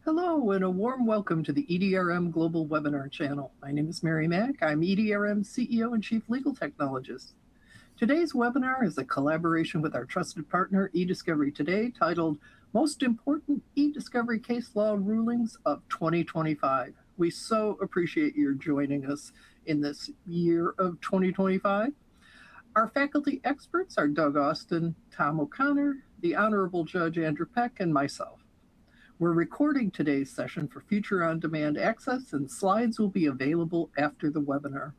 Hello and a warm welcome to the EDRM Global Webinar channel. My name is Mary Mack. I'm EDRM CEO and Chief Legal Technologist. Today's webinar is a collaboration with our trusted partner eDiscovery Today titled Most Important eDiscovery Case Law Rulings of 2025. We so appreciate your joining us in this year of 2025. Our faculty experts are Doug Austin, Tom O'Connor, the Honorable Judge Andrew Peck, and myself. We're recording today's session for future on-demand access, and slides will be available after the webinar.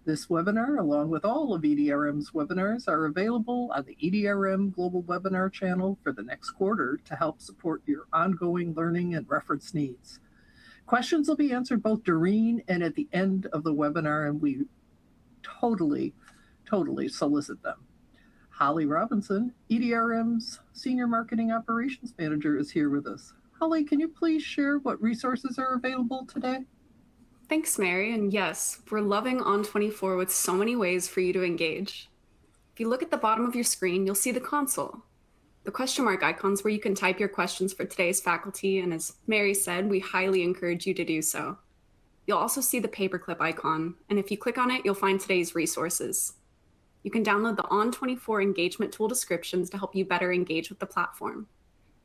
This webinar, along with all of EDRM's webinars, are available on the EDRM Global Webinar channel for the next quarter to help support your ongoing learning and reference needs. Questions will be answered both during and at the end of the webinar, and we totally solicit them. Holly Robinson, EDRM's Senior Marketing Operations Manager, is here with us. Holly, can you please share what resources are available today? Thanks, Mary. And yes, we're loving On24 with so many ways for you to engage. If you look at the bottom of your screen, you'll see the console, the question mark icons where you can type your questions for today's faculty. And as Mary said, we highly encourage you to do so. You'll also see the paperclip icon. And if you click on it, you'll find today's resources. You can download the On24 engagement tool descriptions to help you better engage with the platform.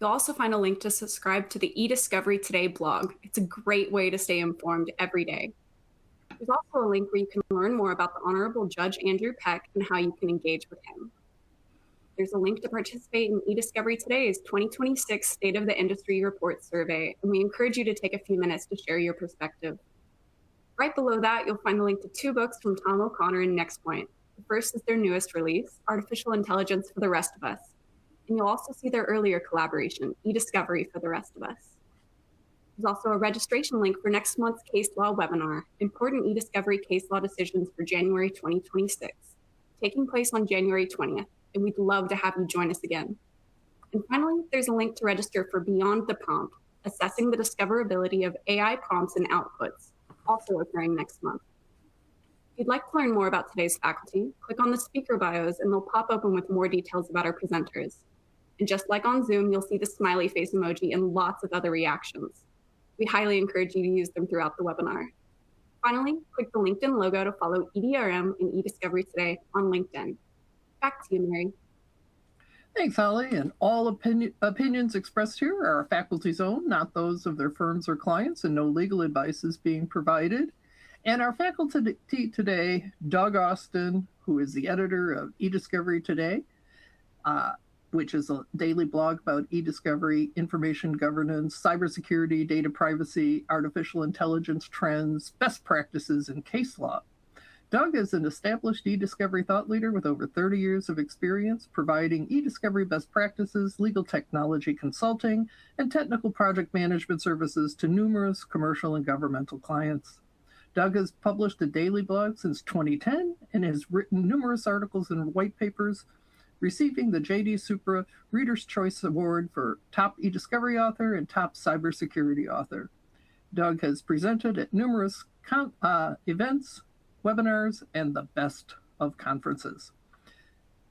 You'll also find a link to subscribe to the eDiscovery Today blog. It's a great way to stay informed every day. There's also a link where you can learn more about the Honorable Judge Andrew Peck and how you can engage with him. There's a link to participate in eDiscovery Today's 2026 State of the Industry Report Survey, and we encourage you to take a few minutes to share your perspective. Right below that, you'll find a link to two books from Tom O'Connor and Next Point. The first is their newest release, Artificial Intelligence for the Rest of Us. And you'll also see their earlier collaboration, eDiscovery for the Rest of Us. There's also a registration link for next month's case law webinar, Important eDiscovery Case Law Decisions for January 2026, taking place on January 20th, and we'd love to have you join us again. And finally, there's a link to register for Beyond the Prompt, Assessing the Discoverability of AI Prompts and Outputs, also occurring next month. If you'd like to learn more about today's faculty, click on the speaker bios and they'll pop open with more details about our presenters. And just like on Zoom, you'll see the smiley face emoji and lots of other reactions. We highly encourage you to use them throughout the webinar. Finally, click the LinkedIn logo to follow EDRM and eDiscovery Today on LinkedIn. Back to you, Mary. Thanks, Holly. And all opinions expressed here are our faculty's own, not those of their firms or clients, and no legal advice is being provided. And our faculty today, Doug Austin, who is the editor of eDiscovery Today, which is a daily blog about eDiscovery, information governance, cybersecurity, data privacy, artificial intelligence trends, best practices, and case law. Doug is an established eDiscovery thought leader with over 30 years of experience providing eDiscovery best practices, legal technology consulting, and technical project management services to numerous commercial and governmental clients. Doug has published a daily blog since 2010 and has written numerous articles and white papers, receiving the J.D. Supra Reader's Choice Award for Top eDiscovery Author and Top Cybersecurity Author. Doug has presented at numerous events, webinars, and the best of conferences.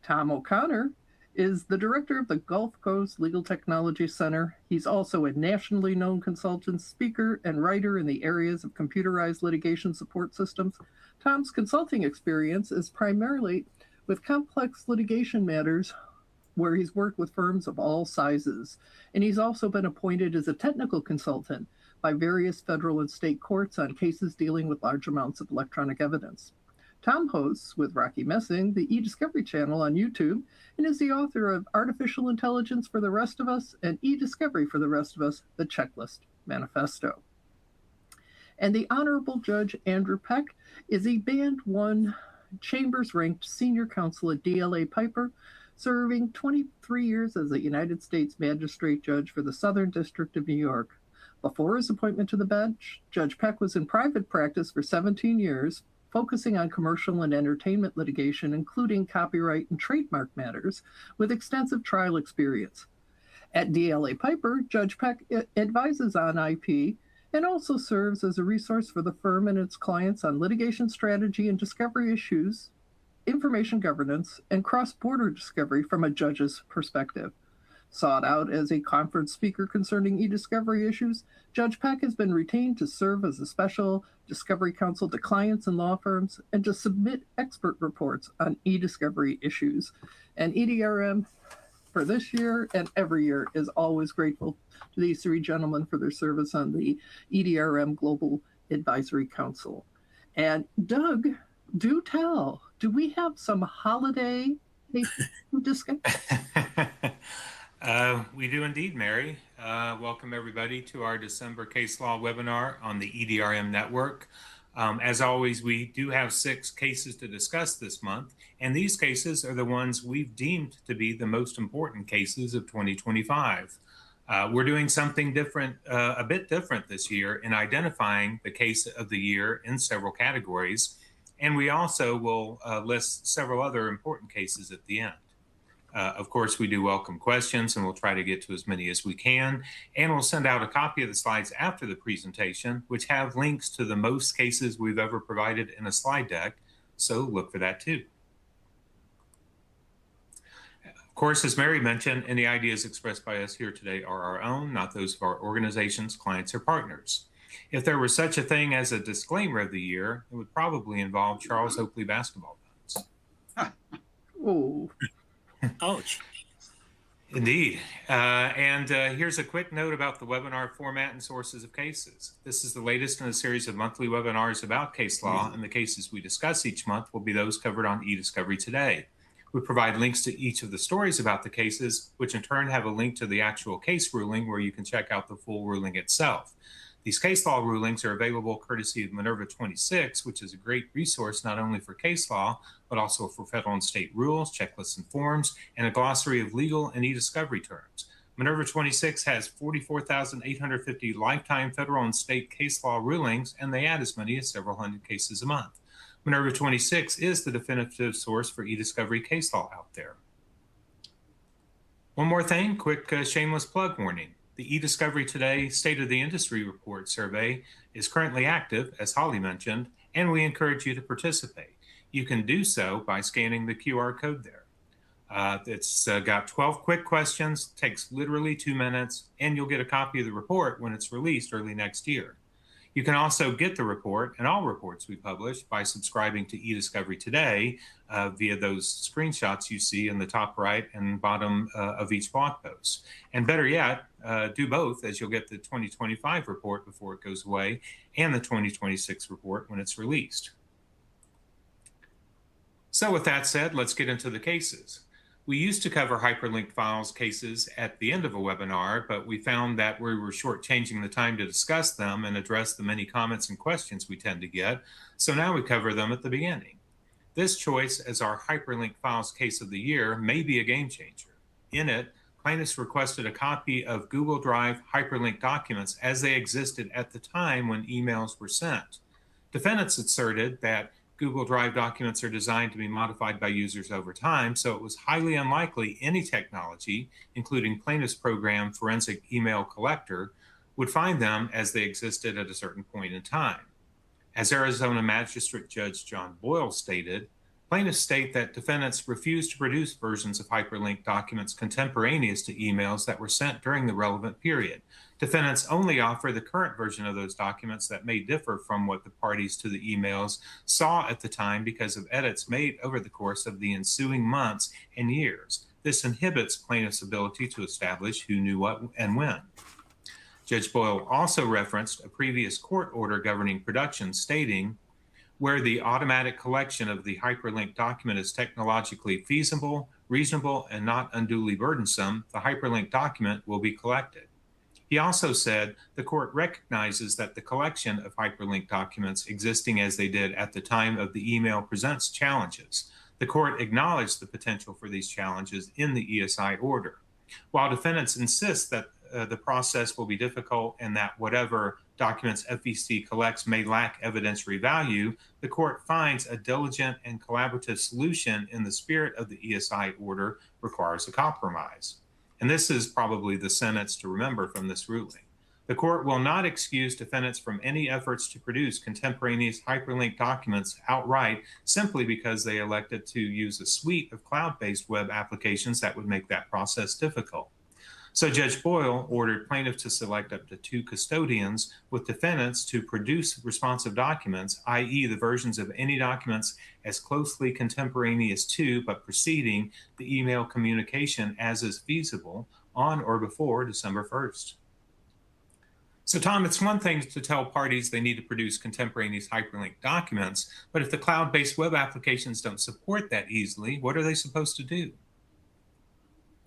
Tom O'Connor is the director of the Gulf Coast Legal Technology Center. He's also a nationally known consultant, speaker, and writer in the areas of computerized litigation support systems. Tom's consulting experience is primarily with complex litigation matters where he's worked with firms of all sizes. And he's also been appointed as a technical consultant by various federal and state courts on cases dealing with large amounts of electronic evidence. Tom hosts with Rocky Messing the eDiscovery channel on YouTube and is the author of Artificial Intelligence for the Rest of Us and eDiscovery for the Rest of Us, the Checklist Manifesto. And the Honorable Judge Andrew Peck is a Band 1 Chambers-ranked senior counsel at DLA Piper, serving 23 years as a United States Magistrate Judge for the Southern District of New York. Before his appointment to the bench, Judge Peck was in private practice for 17 years, focusing on commercial and entertainment litigation, including copyright and trademark matters, with extensive trial experience. At DLA Piper, Judge Peck advises on IP and also serves as a resource for the firm and its clients on litigation strategy and discovery issues, information governance, and cross-border discovery from a judge's perspective. Sought out as a conference speaker concerning eDiscovery issues, Judge Peck has been retained to serve as a special discovery counsel to clients and law firms and to submit expert reports on eDiscovery issues. And EDRM for this year and every year is always grateful to these three gentlemen for their service on the EDRM Global Advisory Council. And Doug, do tell, do we have some holiday discussion? We do indeed, Mary. Welcome everybody to our December case law webinar on the EDRM network. As always, we do have 6 cases to discuss this month, and these cases are the ones we've deemed to be the most important cases of 2025. We're doing something different, a bit different this year in identifying the case of the year in several categories, and we also will list several other important cases at the end. Of course, we do welcome questions, and we'll try to get to as many as we can. And we'll send out a copy of the slides after the presentation, which have links to the most cases we've ever provided in a slide deck. So look for that too. Of course, as Mary mentioned, any ideas expressed by us here today are our own, not those of our organizations, clients, or partners. If there was such a thing as a disclaimer of the year, it would probably involve Charles Oakley basketball buttons. Oh. Ouch. Indeed. Here's a quick note about the webinar format and sources of cases. This is the latest in a series of monthly webinars about case law, and the cases we discuss each month will be those covered on eDiscovery today. We provide links to each of the stories about the cases, which in turn have a link to the actual case ruling where you can check out the full ruling itself. These case law rulings are available courtesy of Minerva 26, which is a great resource not only for case law, but also for federal and state rules, checklists and forms, and a glossary of legal and eDiscovery terms. Minerva 26 has 44,850 lifetime federal and state case law rulings, and they add as many as several hundred cases a month. Minerva 26 is the definitive source for eDiscovery case law out there. One more thing, quick shameless plug warning. The eDiscovery Today State of the Industry Report survey is currently active, as Holly mentioned, and we encourage you to participate. You can do so by scanning the QR code there. It's got 12 quick questions, takes literally 2 minutes, and you'll get a copy of the report when it's released early next year. You can also get the report and all reports we publish by subscribing to eDiscovery Today via those screenshots you see in the top right and bottom of each blog post. And better yet, do both, as you'll get the 2025 report before it goes away and the 2026 report when it's released. So with that said, let's get into the cases. We used to cover hyperlinked files cases at the end of a webinar, but we found that we were shortchanging the time to discuss them and address the many comments and questions we tend to get, so now we cover them at the beginning. This choice as our hyperlinked files case of the year may be a game changer. In it, plaintiffs requested a copy of Google Drive hyperlinked documents as they existed at the time when emails were sent. Defendants asserted that Google Drive documents are designed to be modified by users over time, so it was highly unlikely any technology, including plaintiff's program Forensic Email Collector, would find them as they existed at a certain point in time. As Arizona Magistrate Judge John Boyle stated, plaintiffs state that defendants refused to produce versions of hyperlinked documents contemporaneous to emails that were sent during the relevant period. Defendants only offer the current version of those documents that may differ from what the parties to the emails saw at the time because of edits made over the course of the ensuing months and years. This inhibits plaintiffs' ability to establish who knew what and when. Judge Boyle also referenced a previous court order governing production stating, where the automatic collection of the hyperlinked document is technologically feasible, reasonable, and not unduly burdensome, the hyperlinked document will be collected. He also said the court recognizes that the collection of hyperlinked documents existing as they did at the time of the email presents challenges. The court acknowledged the potential for these challenges in the ESI order. While defendants insist that the process will be difficult and that whatever documents FEC collects may lack evidentiary value, the court finds a diligent and collaborative solution in the spirit of the ESI order requires a compromise. And this is probably the sentence to remember from this ruling. The court will not excuse defendants from any efforts to produce contemporaneous hyperlinked documents outright simply because they elected to use a suite of cloud-based web applications that would make that process difficult. So Judge Boyle ordered plaintiff to select up to 2 custodians with defendants to produce responsive documents, i.e. the versions of any documents as closely contemporaneous to but preceding the email communication as is feasible on or before December 1st. So Tom, it's one thing to tell parties they need to produce contemporaneous hyperlinked documents, but if the cloud-based web applications don't support that easily, what are they supposed to do?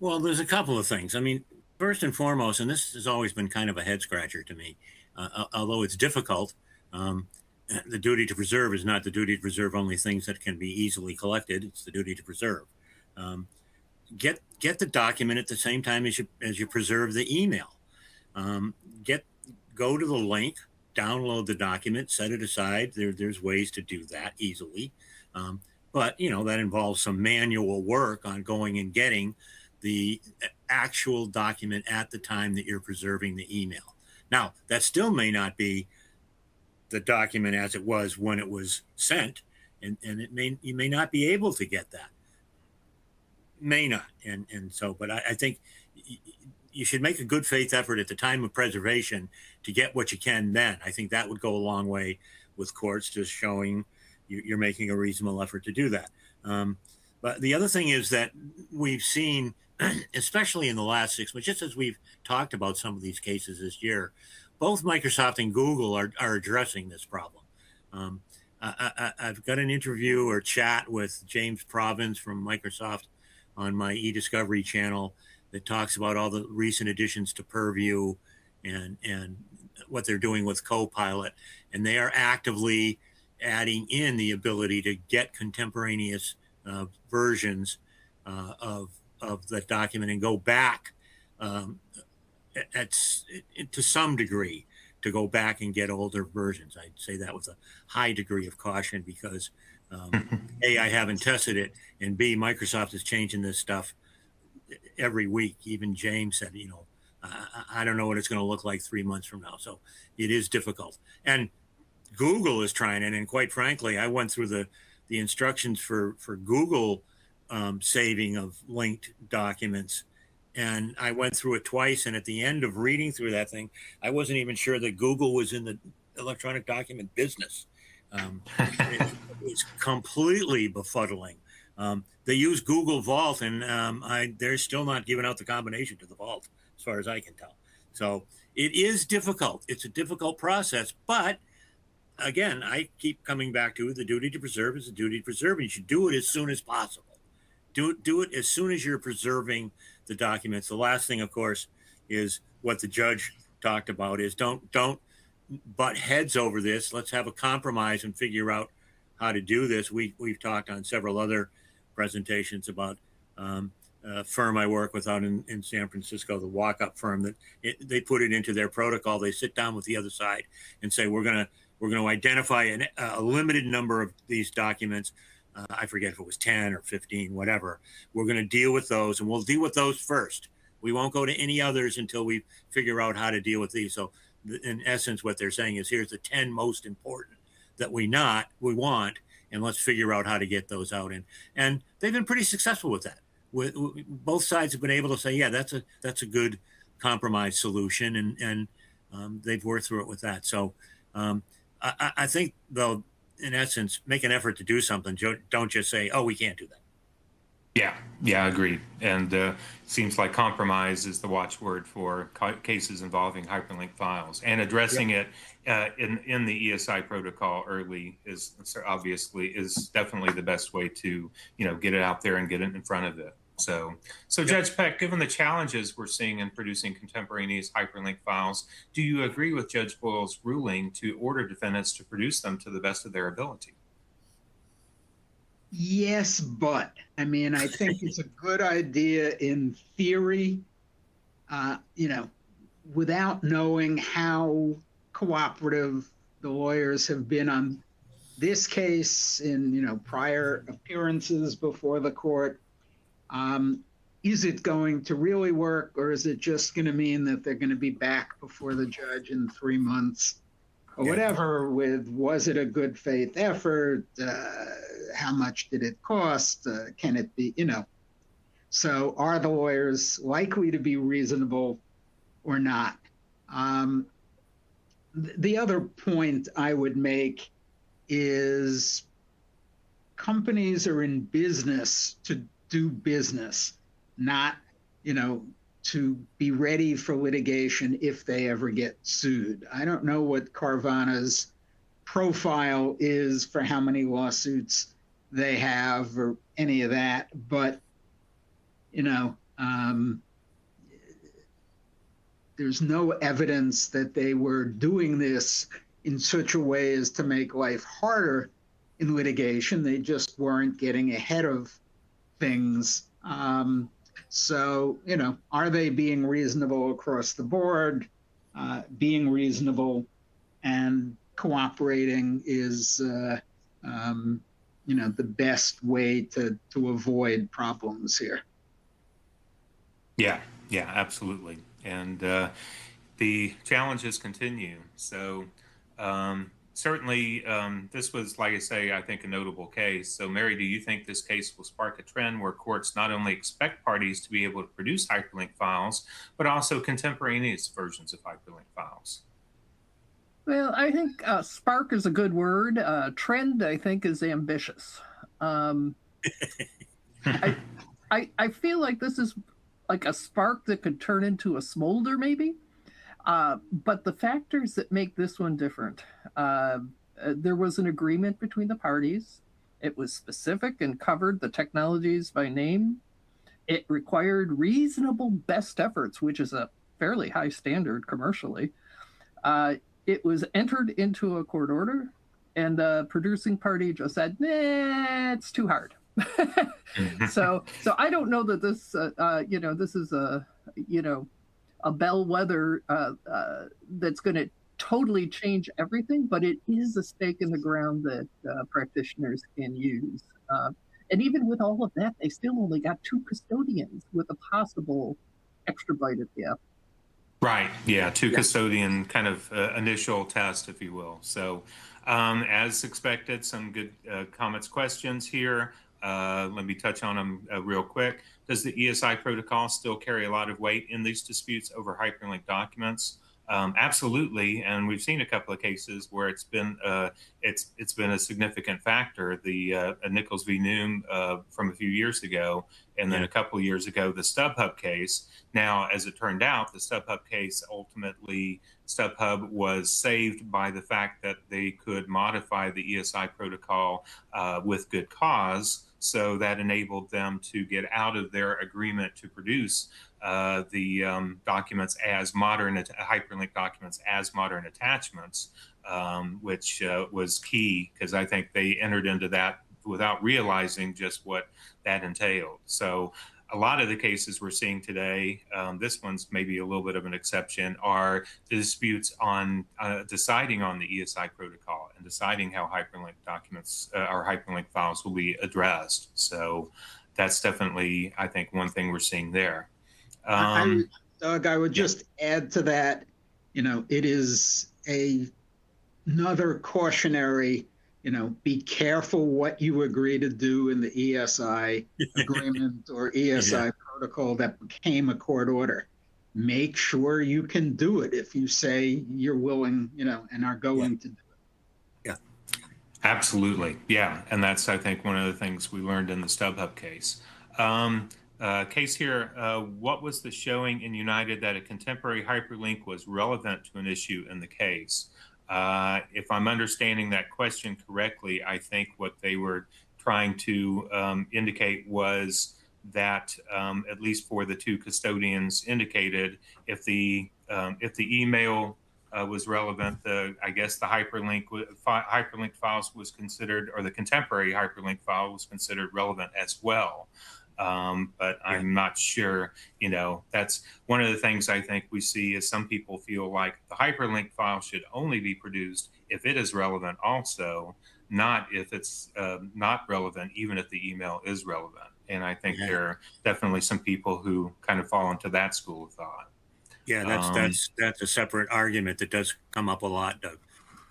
Well, there's a couple of things. I mean, first and foremost, and this has always been kind of a head scratcher to me, although it's difficult, the duty to preserve is not the duty to preserve only things that can be easily collected. It's the duty to preserve. Get the document at the same time as you preserve the email. Go to the link, download the document, set it aside. There's ways to do that easily. But, that involves some manual work on going and getting the actual document at the time that you're preserving the email. Now, that still may not be the document as it was when it was sent, and you may not be able to get that. May not. But I think you should make a good faith effort at the time of preservation to get what you can then. I think that would go a long way with courts, just showing you're making a reasonable effort to do that. But the other thing is that we've seen, especially in the last 6 months, just as we've talked about some of these cases this year, both Microsoft and Google are addressing this problem. I've got an interview or chat with James Provins from Microsoft on my eDiscovery channel that talks about all the recent additions to Purview and what they're doing with Copilot. And they are actively adding in the ability to get contemporaneous versions of that document and go back to some degree to go back and get older versions. I'd say that with a high degree of caution because A, I haven't tested it, and B, Microsoft is changing this stuff every week. Even James said, I don't know what it's going to look like 3 months from now. So it is difficult. And Google is trying it. And quite frankly, I went through the instructions for Google saving of linked documents. And I went through it twice. And at the end of reading through that thing, I wasn't even sure that Google was in the electronic document business. It's completely befuddling. They use Google Vault, and they're still not giving out the combination to the Vault, as far as I can tell. So it is difficult. It's a difficult process. But again, I keep coming back to the duty to preserve is the duty to preserve, and you should do it as soon as possible. Do it as soon as you're preserving the documents. The last thing, of course, is what the judge talked about is don't butt heads over this. Let's have a compromise and figure out how to do this. We've talked on several other presentations about a firm I work with out in San Francisco, the walk-up firm, that they put it into their protocol. They sit down with the other side and say, we're going to identify a limited number of these documents. I forget if it was 10 or 15, whatever. We're going to deal with those, and we'll deal with those first. We won't go to any others until we figure out how to deal with these. So in essence, what they're saying is, here's the 10 most important that we want, and let's figure out how to get those out. And they've been pretty successful with that. Both sides have been able to say, yeah, that's a good compromise solution, and they've worked through it with that. So I think they'll, in essence, make an effort to do something. Don't just say, oh, we can't do that. Yeah, agreed. And seems like compromise is the watchword for cases involving hyperlinked files, and addressing it in the ESI protocol early is definitely the best way to get it out there and get it in front of it. So Judge Peck, given the challenges we're seeing in producing contemporaneous hyperlinked files, do you agree with Judge Boyle's ruling to order defendants to produce them to the best of their ability? Yes, but I mean, I think it's a good idea in theory, without knowing how cooperative the lawyers have been on this case in, prior appearances before the court. Is it going to really work, or is it just going to mean that they're going to be back before the judge in 3 months or whatever with, was it a good faith effort? How much did it cost? Can it be, So are the lawyers likely to be reasonable or not? The other point I would make is companies are in business to do business, not, to be ready for litigation if they ever get sued. I don't know what Carvana's profile is for how many lawsuits they have or any of that, but there's no evidence that they were doing this in such a way as to make life harder in litigation. They just weren't getting ahead of things. So, are they being reasonable across the board? Being reasonable and cooperating is, the best way to avoid problems here. Yeah, absolutely. And the challenges continue. So certainly this was, like I say, I think a notable case. So Mary, do you think this case will spark a trend where courts not only expect parties to be able to produce hyperlink files, but also contemporaneous versions of hyperlink files? Well, I think spark is a good word. Trend, I think, is ambitious. I feel like this is like a spark that could turn into a smolder, maybe. But the factors that make this one different, there was an agreement between the parties. It was specific and covered the technologies by name. It required reasonable best efforts, which is a fairly high standard commercially. It was entered into a court order, and the producing party just said, nah, it's too hard. So I don't know that this, this is a bellwether that's going to totally change everything, but it is a stake in the ground that practitioners can use. And even with all of that, they still only got 2 custodians with a possible extra bite at the apple. Right. Yeah. 2 custodian kind of initial test, if you will. So as expected, some good comments, questions here. Let me touch on them real quick. Does the ESI protocol still carry a lot of weight in these disputes over hyperlinked documents? Absolutely, and we've seen a couple of cases where it's been a significant factor. The Nichols v. Noom from a few years ago, and then a couple of years ago, the StubHub case. Now, as it turned out, the StubHub case ultimately, StubHub was saved by the fact that they could modify the ESI protocol with good cause. So that enabled them to get out of their agreement to produce the documents as modern, hyperlinked documents as modern attachments, which was key, because I think they entered into that without realizing just what that entailed. So a lot of the cases we're seeing today, this one's maybe a little bit of an exception, are the disputes on deciding on the ESI protocol and deciding how hyperlinked documents or hyperlinked files will be addressed. So that's definitely, I think, one thing we're seeing there. Doug, I would just add to that, it is another cautionary, be careful what you agree to do in the ESI agreement or ESI protocol that became a court order. Make sure you can do it if you say you're willing, and are going to do it. Yeah, absolutely. Yeah, and that's, I think, one of the things we learned in the StubHub case. Case here, what was the showing in United that a contemporary hyperlink was relevant to an issue in the case? If I'm understanding that question correctly, I think what they were trying to indicate was that, at least for the 2 custodians indicated, if the email was relevant, I guess the hyperlinked files was considered, or the contemporary hyperlink file was considered relevant as well. But I'm not sure, that's one of the things I think we see is some people feel like the hyperlink file should only be produced if it is relevant also, not if it's not relevant, even if the email is relevant. And I think there are definitely some people who kind of fall into that school of thought. Yeah, that's a separate argument that does come up a lot, Doug.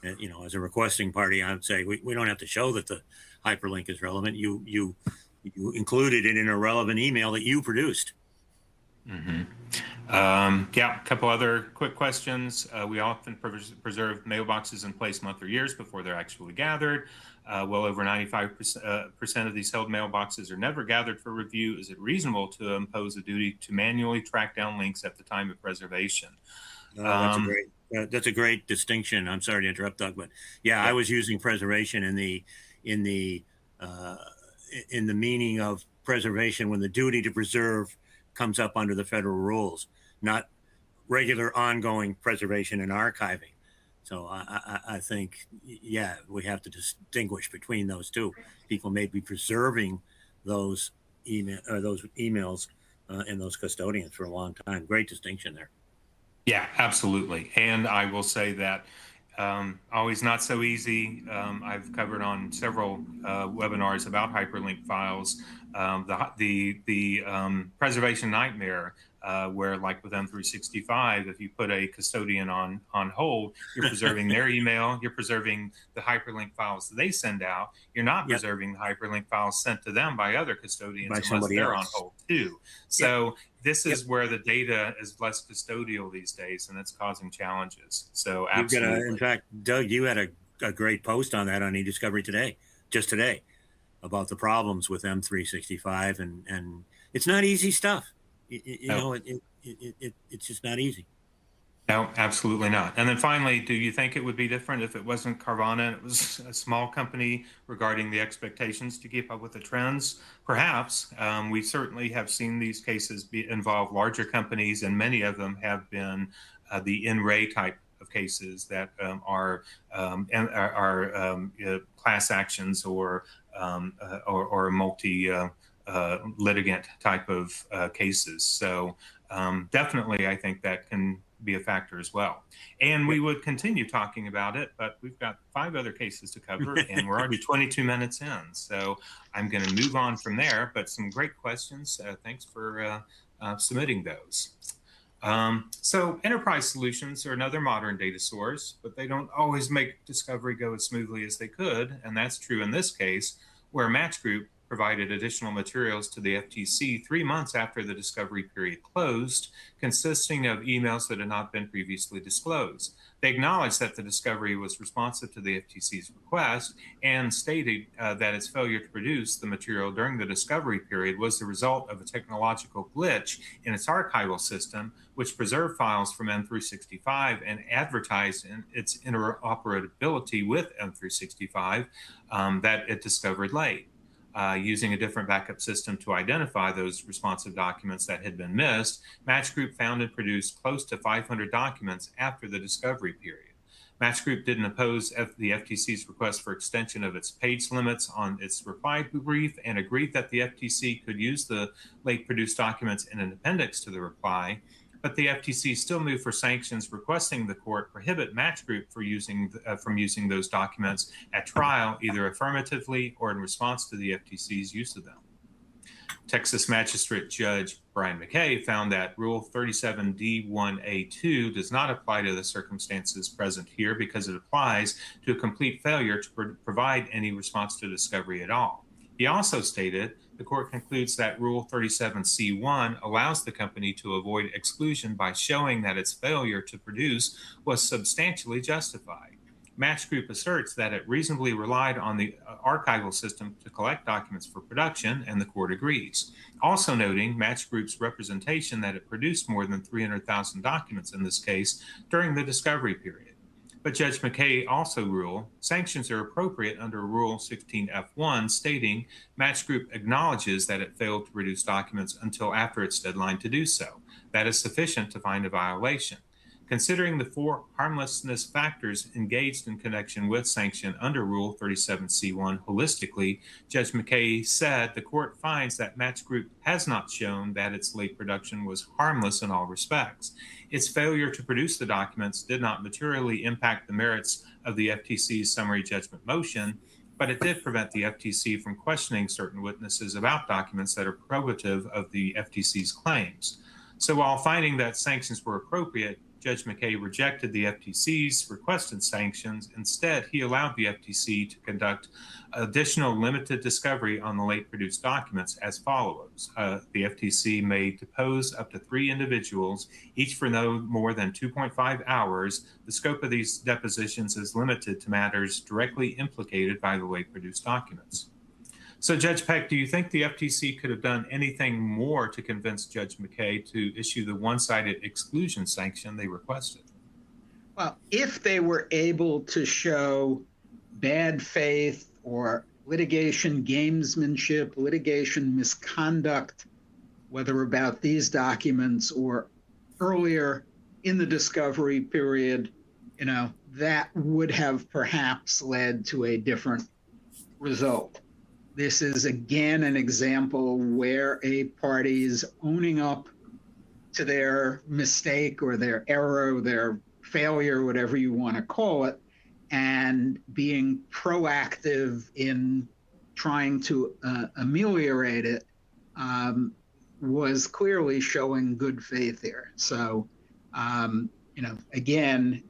As a requesting party, I would say we don't have to show that the hyperlink is relevant. You You included it in a relevant email that you produced. Mm-hmm. Yeah, a couple other quick questions. We often preserve mailboxes in place months or years before they're actually gathered. Well over 95% of these held mailboxes are never gathered for review. Is it reasonable to impose a duty to manually track down links at the time of preservation? That's a great distinction. I'm sorry to interrupt, Doug, but yeah, I was using preservation in the meaning of preservation when the duty to preserve comes up under the federal rules, not regular ongoing preservation and archiving. So I think, yeah, we have to distinguish between those two. People may be preserving those emails and those custodians for a long time. Great distinction there. Yeah, absolutely. And I will say that always not so easy. I've covered on several webinars about hyperlink files, the preservation nightmare, where like with M365, if you put a custodian on hold, you're preserving their email, you're preserving the hyperlink files that they send out. You're not preserving the hyperlink files sent to them by other custodians unless they're on hold too. So this is where the data is less custodial these days, and it's causing challenges. So absolutely. In fact, Doug, you had a great post on that on eDiscovery today, just today, about the problems with M365, and it's not easy stuff. It's just not easy. No, absolutely not. And then finally, do you think it would be different if it wasn't Carvana and it was a small company regarding the expectations to keep up with the trends? Perhaps. We certainly have seen these cases involve larger companies, and many of them have been the in-ray type of cases that are class actions or multi litigant type of cases. So definitely, I think that can be a factor as well. And we would continue talking about it, but we've got 5 other cases to cover and we're already 22 minutes in. So I'm going to move on from there, but some great questions. Thanks for submitting those. So enterprise solutions are another modern data source, but they don't always make discovery go as smoothly as they could. And that's true in this case, where Match Group provided additional materials to the FTC 3 months after the discovery period closed, consisting of emails that had not been previously disclosed. They acknowledged that the discovery was responsive to the FTC's request and stated that its failure to produce the material during the discovery period was the result of a technological glitch in its archival system, which preserved files from M365 and advertised in its interoperability with M365 that it discovered late. Using a different backup system to identify those responsive documents that had been missed, Match Group found and produced close to 500 documents after the discovery period. Match Group didn't oppose the FTC's request for extension of its page limits on its reply brief and agreed that the FTC could use the late produced documents in an appendix to the reply. But the FTC still moved for sanctions, requesting the court prohibit Match Group from using those documents at trial, either affirmatively or in response to the FTC's use of them. Texas Magistrate Judge Brian McKay found that Rule 37D1A2 does not apply to the circumstances present here because it applies to a complete failure to provide any response to discovery at all. He also stated the court concludes that Rule 37C1 allows the company to avoid exclusion by showing that its failure to produce was substantially justified. Match Group asserts that it reasonably relied on the archival system to collect documents for production, and the court agrees. Also noting Match Group's representation that it produced more than 300,000 documents in this case during the discovery period. But Judge McKay also ruled sanctions are appropriate under Rule 16F1, stating Match Group acknowledges that it failed to produce documents until after its deadline to do so. That is sufficient to find a violation. Considering the 4 harmlessness factors engaged in connection with sanction under Rule 37C1 holistically, Judge McKay said the court finds that Match Group has not shown that its late production was harmless in all respects. Its failure to produce the documents did not materially impact the merits of the FTC's summary judgment motion, but it did prevent the FTC from questioning certain witnesses about documents that are probative of the FTC's claims. So while finding that sanctions were appropriate, Judge McKay rejected the FTC's requested sanctions. Instead, he allowed the FTC to conduct additional limited discovery on the late produced documents as follows. The FTC may depose up to 3 individuals, each for no more than 2.5 hours. The scope of these depositions is limited to matters directly implicated by the late produced documents. So, Judge Peck, do you think the FTC could have done anything more to convince Judge McKay to issue the one-sided exclusion sanction they requested? Well, if they were able to show bad faith or litigation gamesmanship, litigation misconduct, whether about these documents or earlier in the discovery period, that would have perhaps led to a different result. This is, again, an example where a party is owning up to their mistake or their error, their failure, whatever you want to call it, and being proactive in trying to ameliorate it was clearly showing good faith here. So, again,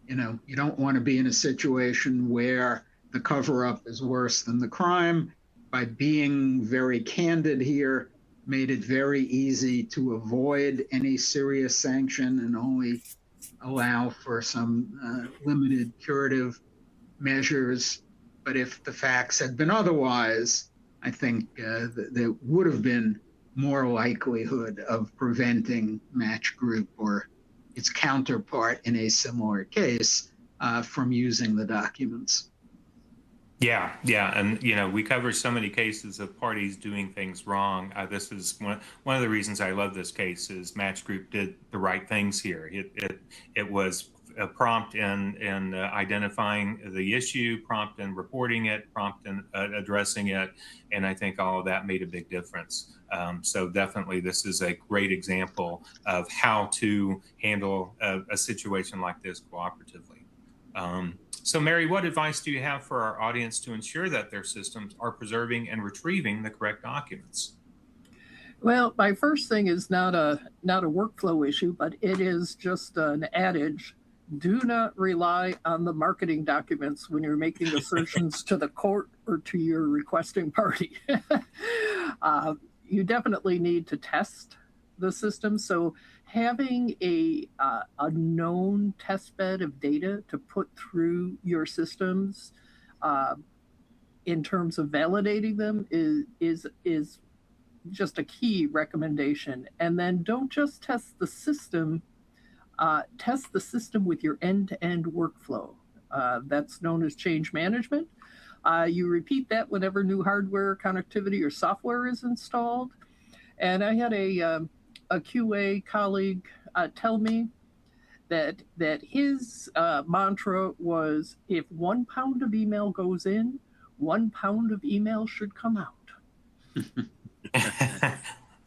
you don't want to be in a situation where the cover-up is worse than the crime. By being very candid here, made it very easy to avoid any serious sanction and only allow for some limited curative measures. But if the facts had been otherwise, I think there would have been more likelihood of preventing Match Group or its counterpart in a similar case from using the documents. Yeah, and we cover so many cases of parties doing things wrong. This is one of the reasons I love this case is Match Group did the right things here. It was prompt in identifying the issue, prompt in reporting it, prompt in addressing it, and I think all of that made a big difference. So definitely, this is a great example of how to handle a situation like this cooperatively. So, Mary, what advice do you have for our audience to ensure that their systems are preserving and retrieving the correct documents? Well, my first thing is not a workflow issue, but it is just an adage. Do not rely on the marketing documents when you're making assertions to the court or to your requesting party. You definitely need to test the system. So having a known test bed of data to put through your systems in terms of validating them is just a key recommendation. And then don't just test the system, test the system with your end-to-end workflow. That's known as change management. You repeat that whenever new hardware, connectivity, or software is installed. And I had a QA colleague tell me that his mantra was, if 1 pound of email goes in, 1 pound of email should come out.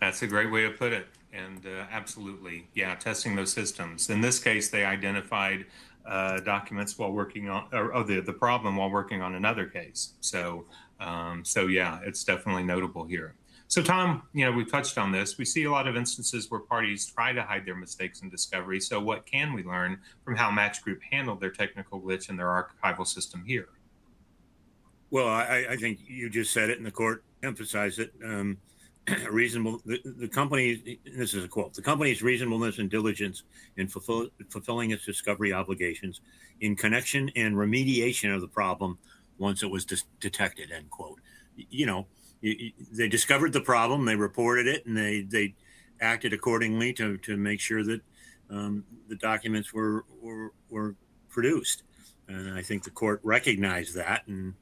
That's a great way to put it. And absolutely, yeah, testing those systems. In this case, they identified documents while working on, or the problem while working on another case. So yeah, it's definitely notable here. So Tom, we've touched on this. We see a lot of instances where parties try to hide their mistakes in discovery. So what can we learn from how Match Group handled their technical glitch in their archival system here? Well, I think you just said it, and the court emphasized it. Reasonable. The company. This is a quote. The company's reasonableness and diligence in fulfilling its discovery obligations in connection and remediation of the problem once it was detected. End quote. They discovered the problem, they reported it, and they acted accordingly to make sure that the documents were produced. And I think the court recognized that and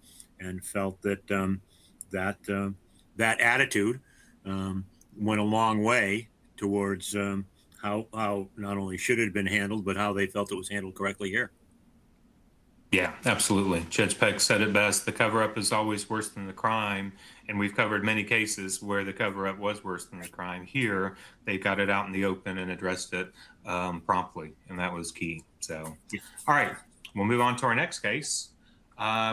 felt that that attitude went a long way towards how not only should it have been handled, but how they felt it was handled correctly here. Yeah, absolutely. Judge Peck said it best. The cover-up is always worse than the crime. And we've covered many cases where the cover-up was worse than the crime. Here, they got it out in the open and addressed it promptly. And that was key. So, all right, we'll move on to our next case,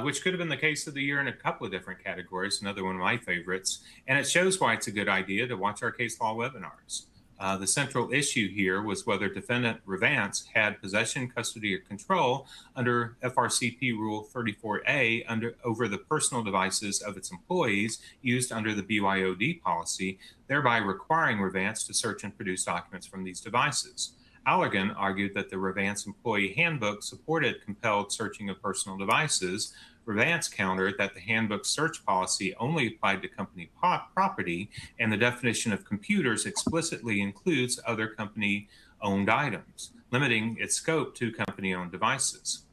which could have been the case of the year in a couple of different categories. Another one of my favorites. And it shows why it's a good idea to watch our case law webinars. The central issue here was whether defendant Revance had possession, custody, or control under FRCP Rule 34A over the personal devices of its employees used under the BYOD policy, thereby requiring Revance to search and produce documents from these devices. Allergan argued that the Revance employee handbook supported compelled searching of personal devices. Revance countered that the handbook's search policy only applied to company property, and the definition of computers explicitly includes other company-owned items, limiting its scope to company-owned devices.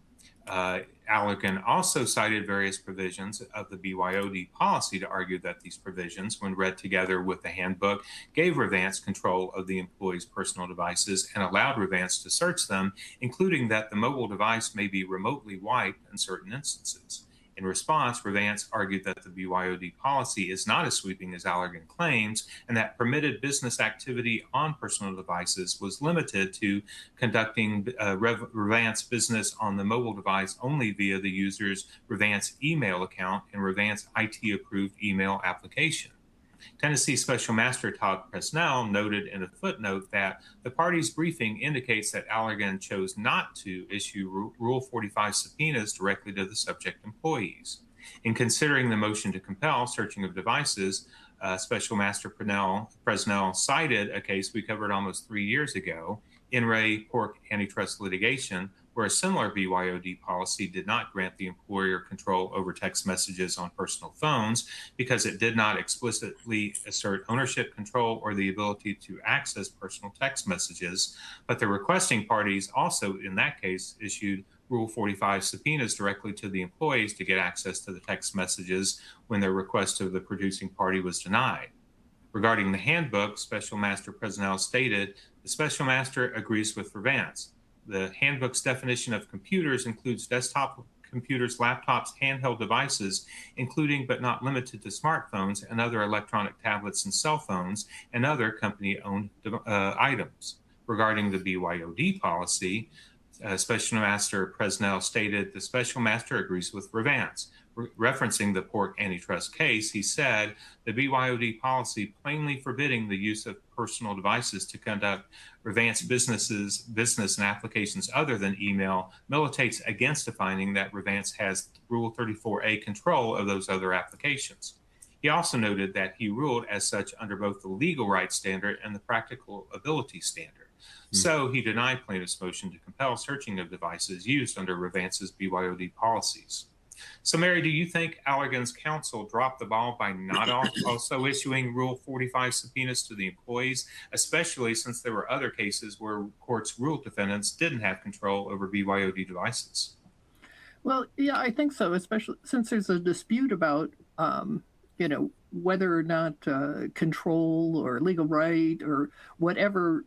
Allergan also cited various provisions of the BYOD policy to argue that these provisions, when read together with the handbook, gave Revance control of the employee's personal devices and allowed Revance to search them, including that the mobile device may be remotely wiped in certain instances. In response, Revance argued that the BYOD policy is not as sweeping as Allergan claims, and that permitted business activity on personal devices was limited to conducting Revance business on the mobile device only via the user's Revance email account and Revance IT-approved email application. Tennessee Special Master Todd Presnell noted in a footnote that the party's briefing indicates that Allergan chose not to issue Rule 45 subpoenas directly to the subject employees. In considering the motion to compel searching of devices, Special Master Presnell cited a case we covered almost 3 years ago, In re Pork antitrust litigation, where a similar BYOD policy did not grant the employer control over text messages on personal phones because it did not explicitly assert ownership, control, or the ability to access personal text messages. But the requesting parties also, in that case, issued Rule 45 subpoenas directly to the employees to get access to the text messages when their request of the producing party was denied. Regarding the handbook, Special Master Presnell stated, the Special Master agrees with Revance. The handbook's definition of computers includes desktop computers, laptops, handheld devices, including but not limited to smartphones and other electronic tablets and cell phones, and other company-owned items. Regarding the BYOD policy, Special Master Presnell stated the Special Master agrees with Revance. Referencing the Pork antitrust case, he said the BYOD policy plainly forbidding the use of personal devices to conduct Revance business and applications other than email militates against a finding that Revance has Rule 34A control of those other applications. He also noted that he ruled as such under both the legal rights standard and the practical ability standard. So he denied plaintiff's motion to compel searching of devices used under Revance's BYOD policies. So, Mary, do you think Allergan's counsel dropped the ball by not also issuing Rule 45 subpoenas to the employees, especially since there were other cases where courts ruled defendants didn't have control over BYOD devices? Well, yeah, I think so, especially since there's a dispute about, whether or not control or legal right or whatever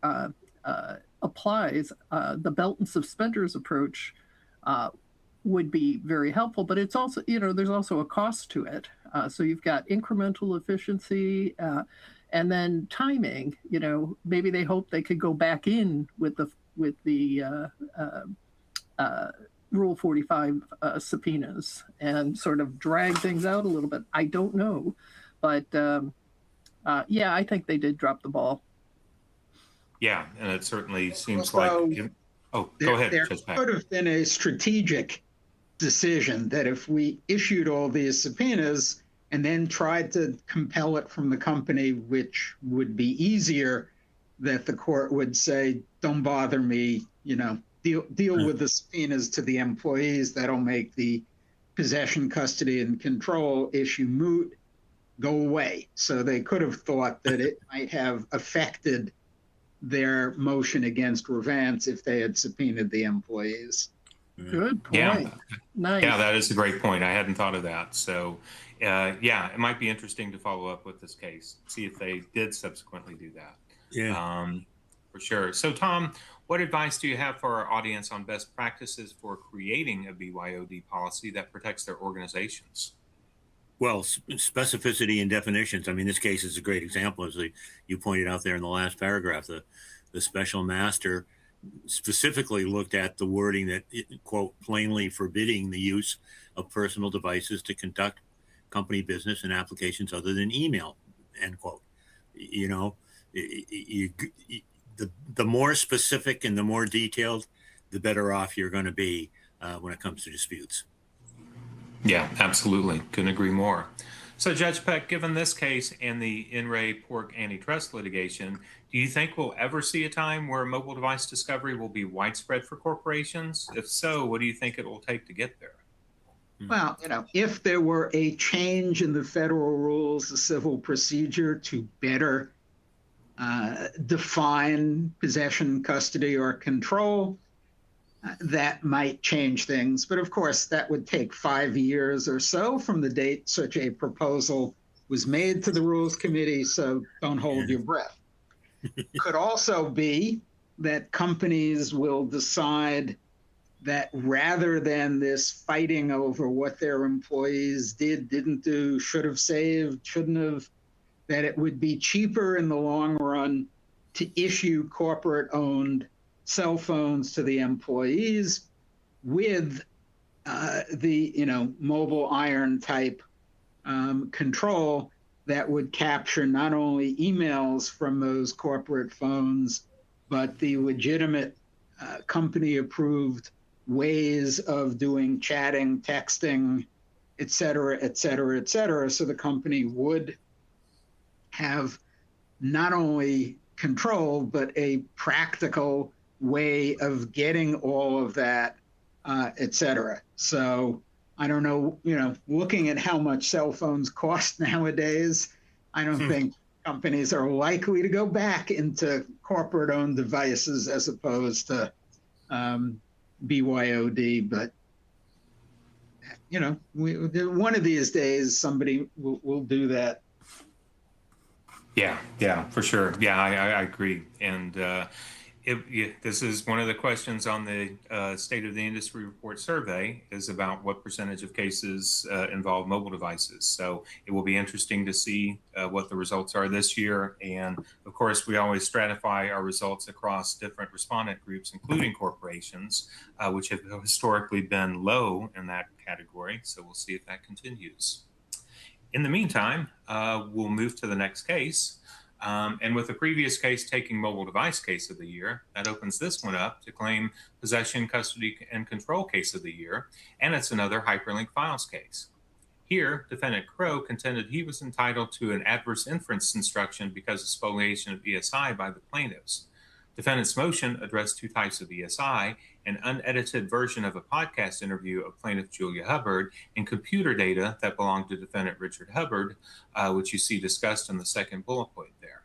applies, the belt and suspenders approach would be very helpful, but it's also, there's also a cost to it. So you've got incremental efficiency and then timing. Maybe they hope they could go back in with the Rule 45 subpoenas and sort of drag things out a little bit. I don't know, but I think they did drop the ball. Yeah, and it certainly seems like. Go ahead. There could have been a strategic decision that if we issued all these subpoenas and then tried to compel it from the company, which would be easier, that the court would say, don't bother me, deal with the subpoenas to the employees. That'll make the possession, custody, and control issue moot, go away. So they could have thought that it might have affected their motion against Revance if they had subpoenaed the employees. Good point. Yeah. Nice. Yeah, that is a great point. I hadn't thought of that. So, it might be interesting to follow up with this case, see if they did subsequently do that. Yeah. For sure. So, Tom, what advice do you have for our audience on best practices for creating a BYOD policy that protects their organizations? Well, specificity and definitions. I mean, this case is a great example, as you pointed out there in the last paragraph. The special master specifically looked at the wording that, quote, plainly forbidding the use of personal devices to conduct company business and applications other than email, end quote. the more specific and the more detailed, the better off you're going to be when it comes to disputes. Yeah, absolutely. Couldn't agree more. So, Judge Peck, given this case and the NRA pork antitrust litigation, do you think we'll ever see a time where mobile device discovery will be widespread for corporations? If so, what do you think it will take to get there? Well, if there were a change in the federal rules of civil procedure to better define possession, custody, or control, that might change things. But of course, that would take 5 years or so from the date such a proposal was made to the Rules Committee, so don't hold your breath. Could also be that companies will decide that rather than this fighting over what their employees did, didn't do, should have saved, shouldn't have, that it would be cheaper in the long run to issue corporate-owned cell phones to the employees with the mobile iron type control that would capture not only emails from those corporate phones, but the legitimate company-approved ways of doing chatting, texting, et cetera, et cetera, et cetera. So the company would have not only control, but a practical way of getting all of that, et cetera. So I don't know, looking at how much cell phones cost nowadays, I don't think companies are likely to go back into corporate-owned devices as opposed to BYOD. But, one of these days, somebody will do that. Yeah, for sure. Yeah, I agree. And this is one of the questions on the State of the Industry Report survey, is about what percentage of cases involve mobile devices. So it will be interesting to see what the results are this year. And of course, we always stratify our results across different respondent groups, including corporations, which have historically been low in that category. So we'll see if that continues. In the meantime, we'll move to the next case. And with the previous case taking mobile device case of the year, that opens this one up to claim possession, custody, and control case of the year. And it's another hyperlink files case. Here, defendant Crow contended he was entitled to an adverse inference instruction because of spoliation of ESI by the plaintiffs. Defendant's motion addressed two types of ESI: an unedited version of a podcast interview of plaintiff Julia Hubbard and computer data that belonged to defendant Richard Hubbard, which you see discussed in the second bullet point there.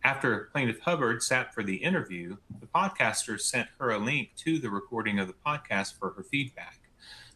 After plaintiff Hubbard sat for the interview, the podcaster sent her a link to the recording of the podcast for her feedback.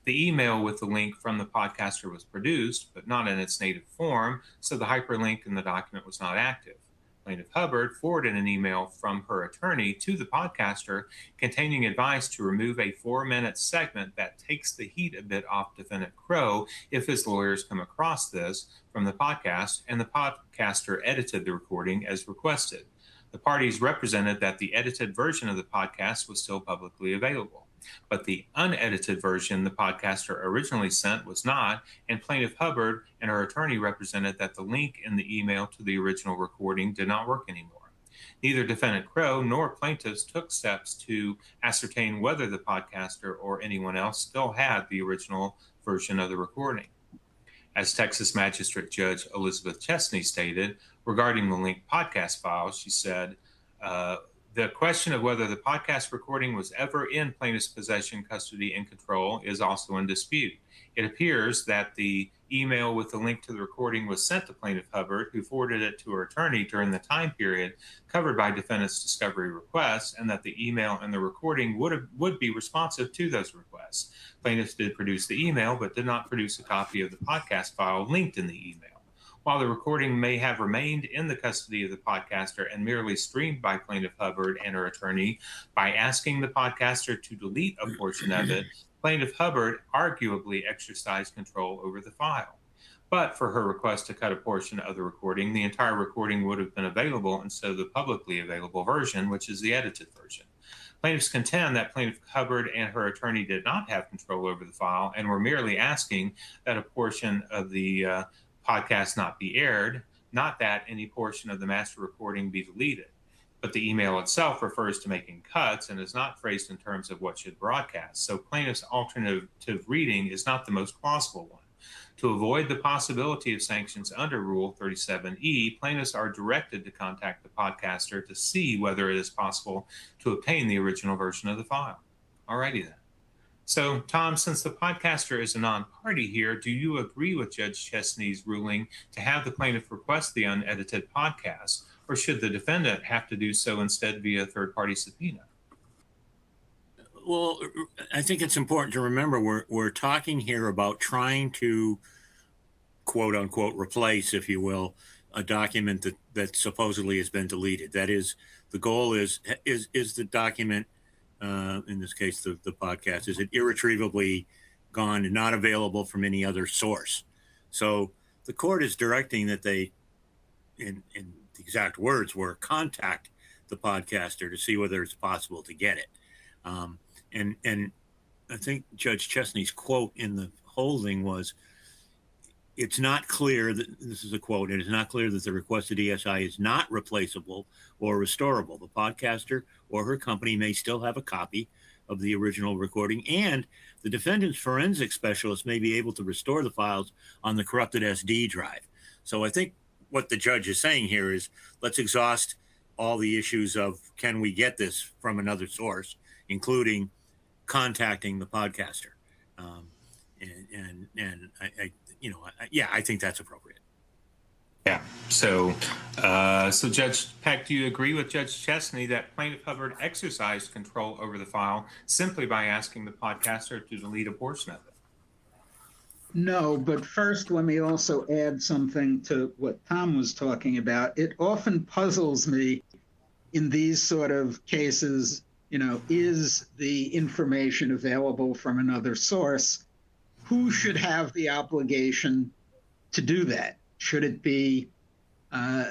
The email with the link from the podcaster was produced, but not in its native form, so the hyperlink in the document was not active. Plaintiff Hubbard forwarded an email from her attorney to the podcaster containing advice to remove a 4-minute segment that takes the heat a bit off defendant Crow if his lawyers come across this from the podcast, and the podcaster edited the recording as requested. The parties represented that the edited version of the podcast was still publicly available, but the unedited version the podcaster originally sent was not, and plaintiff Hubbard and her attorney represented that the link in the email to the original recording did not work anymore. Neither defendant Crow nor plaintiffs took steps to ascertain whether the podcaster or anyone else still had the original version of the recording. As Texas Magistrate Judge Elizabeth Chesney stated regarding the linked podcast files, she said, the question of whether the podcast recording was ever in plaintiff's possession, custody, and control is also in dispute. It appears that the email with the link to the recording was sent to plaintiff Hubbard, who forwarded it to her attorney during the time period covered by defendant's discovery requests, and that the email and the recording would be responsive to those requests. Plaintiffs did produce the email, but did not produce a copy of the podcast file linked in the email. While the recording may have remained in the custody of the podcaster and merely streamed by plaintiff Hubbard and her attorney, by asking the podcaster to delete a portion of it, plaintiff Hubbard arguably exercised control over the file. But for her request to cut a portion of the recording, the entire recording would have been available instead of the publicly available version, which is the edited version. Plaintiffs contend that plaintiff Hubbard and her attorney did not have control over the file and were merely asking that a portion of the podcast not be aired, not that any portion of the master recording be deleted. But the email itself refers to making cuts and is not phrased in terms of what should broadcast. So plaintiff's alternative reading is not the most plausible one. To avoid the possibility of sanctions under Rule 37E, plaintiffs are directed to contact the podcaster to see whether it is possible to obtain the original version of the file. Alrighty then. So, Tom, since the podcaster is a non-party here, do you agree with Judge Chesney's ruling to have the plaintiff request the unedited podcast, or should the defendant have to do so instead via third-party subpoena? Well, I think it's important to remember we're talking here about trying to, quote unquote, replace, if you will, a document that supposedly has been deleted. That is, the goal is the document, in this case, the podcast, is it irretrievably gone and not available from any other source? So the court is directing that they, in the exact words were, contact the podcaster to see whether it's possible to get it. And I think Judge Chesney's quote in the holding was, it's not clear that, this is a quote, it is not clear that the requested ESI is not replaceable or restorable. The podcaster or her company may still have a copy of the original recording, and the defendant's forensic specialist may be able to restore the files on the corrupted SD drive. So I think what the judge is saying here is, let's exhaust all the issues of, can we get this from another source, including contacting the podcaster. I think that's appropriate. Yeah. So Judge Peck, do you agree with Judge Chesney that Plaintiff Hubbard exercised control over the file simply by asking the podcaster to delete a portion of it? No, but first let me also add something to what Tom was talking about. It often puzzles me in these sort of cases, is the information available from another source? Who should have the obligation to do that? Should it be, the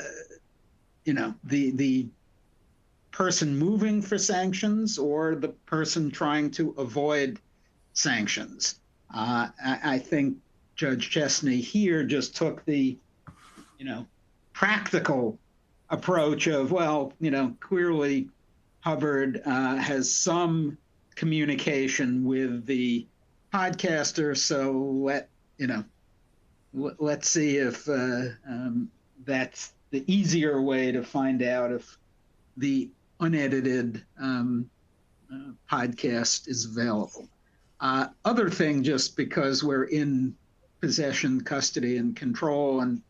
person moving for sanctions or the person trying to avoid sanctions? I think Judge Chesney here just took the, practical approach of, clearly Hubbard has some communication with the podcaster, so let's see if that's the easier way to find out if the unedited podcast is available. Other thing, just because we're in possession, custody, and control, and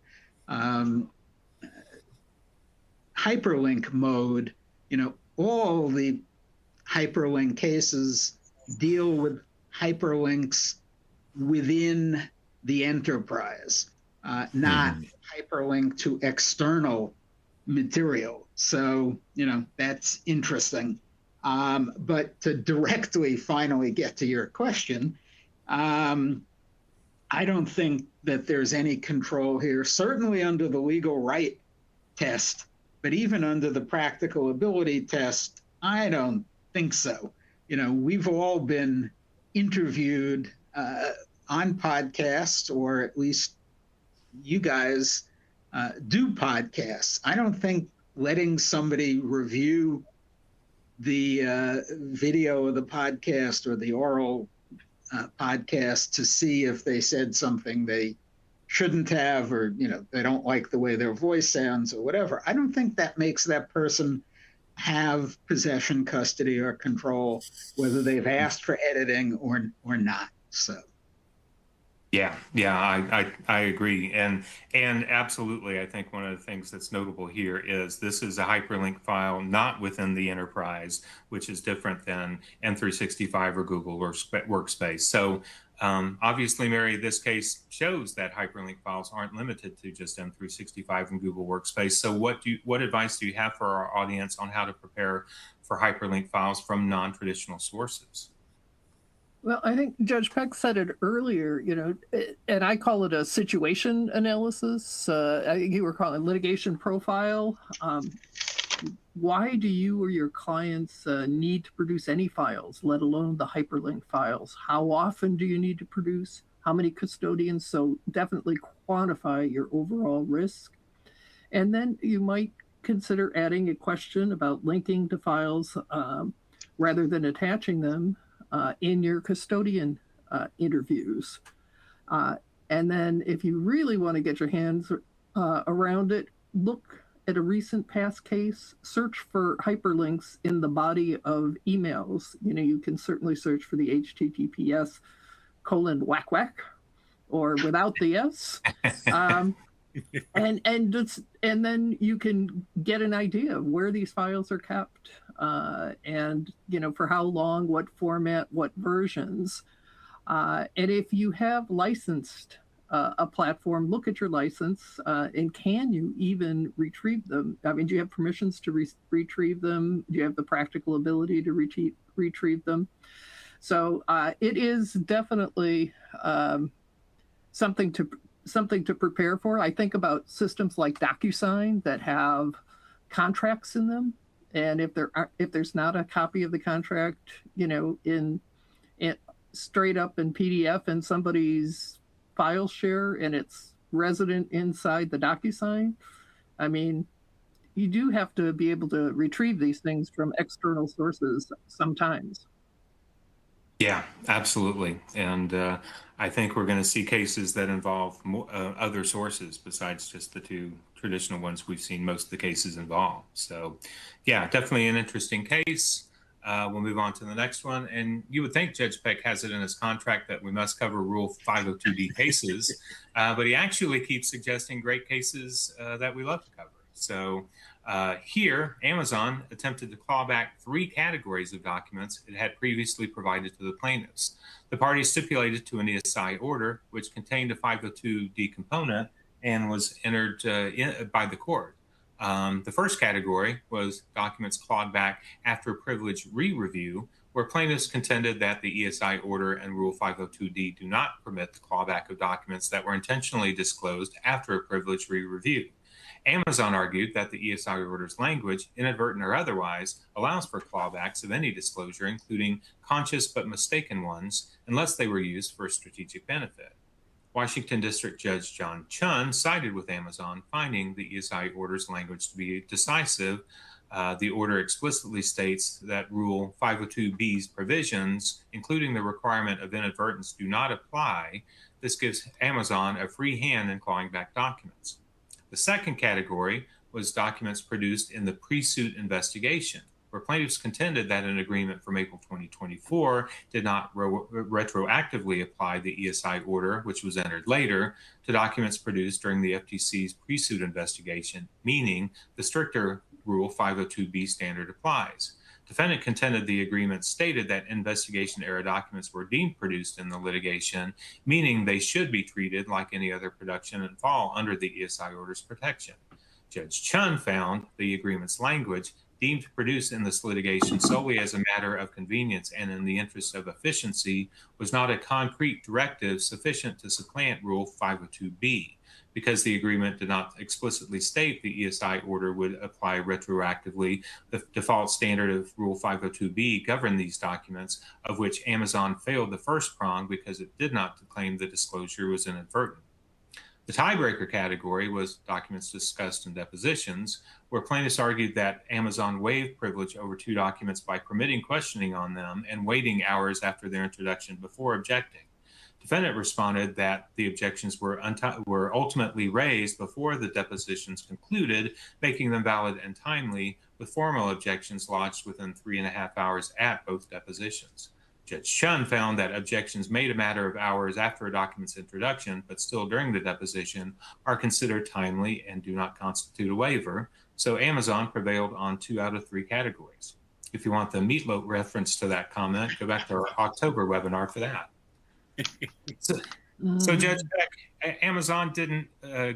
hyperlink mode, all the hyperlink cases deal with hyperlinks within the enterprise, not hyperlink to external material. So, that's interesting. But to directly finally get to your question, I don't think that there's any control here, certainly under the legal right test, but even under the practical ability test, I don't think so. We've all been interviewed on podcasts, or at least you guys do podcasts. I don't think letting somebody review the video of the podcast or the oral podcast to see if they said something they shouldn't have, or they don't like the way their voice sounds or whatever, I don't think that makes that person have possession, custody, or control, whether they've asked for editing or not. So Yeah, I agree. And absolutely, I think one of the things that's notable here is this is a hyperlink file not within the enterprise, which is different than M365 or Google Workspace. So obviously, Mary, this case shows that hyperlink files aren't limited to just M365 and Google Workspace. So what advice do you have for our audience on how to prepare for hyperlink files from non-traditional sources? Well, I think Judge Peck said it earlier, and I call it a situation analysis. I think you were calling it litigation profile. Why do you or your clients need to produce any files, let alone the hyperlink files? How often do you need to produce? How many custodians? So definitely quantify your overall risk. And then you might consider adding a question about linking to files rather than attaching them in your custodian interviews. And then if you really want to get your hands around it, look at a recent past case, search for hyperlinks in the body of emails. You can certainly search for the HTTPS : whack whack, or without the S. And then you can get an idea of where these files are kept, and for how long, what format, what versions. And if you have licensed a platform, look at your license, and can you even retrieve them? I mean, do you have permissions to retrieve them? Do you have the practical ability to retrieve them? So it is definitely something to prepare for. I think about systems like DocuSign that have contracts in them, and if there's not a copy of the contract, in straight up in PDF in somebody's file share and it's resident inside the DocuSign, I mean, you do have to be able to retrieve these things from external sources sometimes. Yeah, absolutely. And I think we're going to see cases that involve other sources besides just the two traditional ones we've seen most of the cases involve. So yeah, definitely an interesting case. We'll move on to the next one. And you would think Judge Peck has it in his contract that we must cover Rule 502D cases, but he actually keeps suggesting great cases that we love to cover. So here, Amazon attempted to claw back 3 categories of documents it had previously provided to the plaintiffs. The parties stipulated to an ESI order, which contained a 502D component and was entered by the court. The first category was documents clawed back after a privilege re-review, where plaintiffs contended that the ESI order and Rule 502D do not permit the clawback of documents that were intentionally disclosed after a privilege re-review. Amazon argued that the ESI order's language, inadvertent or otherwise, allows for clawbacks of any disclosure, including conscious but mistaken ones, unless they were used for a strategic benefit. Washington District Judge John Chun sided with Amazon, finding the ESI order's language to be decisive. The order explicitly states that Rule 502B's provisions, including the requirement of inadvertence, do not apply. This gives Amazon a free hand in clawing back documents. The second category was documents produced in the pre-suit investigation, where plaintiffs contended that an agreement from April 2024 did not retroactively apply the ESI order, which was entered later, to documents produced during the FTC's pre-suit investigation, meaning the stricter Rule 502B standard applies. Defendant contended the agreement stated that investigation-era documents were deemed produced in the litigation, meaning they should be treated like any other production and fall under the ESI order's protection. Judge Chun found the agreement's language deemed to produce in this litigation solely as a matter of convenience and in the interest of efficiency was not a concrete directive sufficient to supplant Rule 502B. Because the agreement did not explicitly state the ESI order would apply retroactively, the default standard of Rule 502B governed these documents, of which Amazon failed the first prong because it did not claim the disclosure was inadvertent. The tiebreaker category was documents discussed in depositions, where plaintiffs argued that Amazon waived privilege over 2 documents by permitting questioning on them and waiting hours after their introduction before objecting. Defendant responded that the objections were ultimately raised before the depositions concluded, making them valid and timely, with formal objections lodged within 3.5 hours at both depositions. Judge Chun found that objections made a matter of hours after a document's introduction, but still during the deposition, are considered timely and do not constitute a waiver, so Amazon prevailed on 2 out of 3 categories. If you want the meatloaf reference to that comment, go back to our October webinar for that. So Judge Peck, Amazon didn't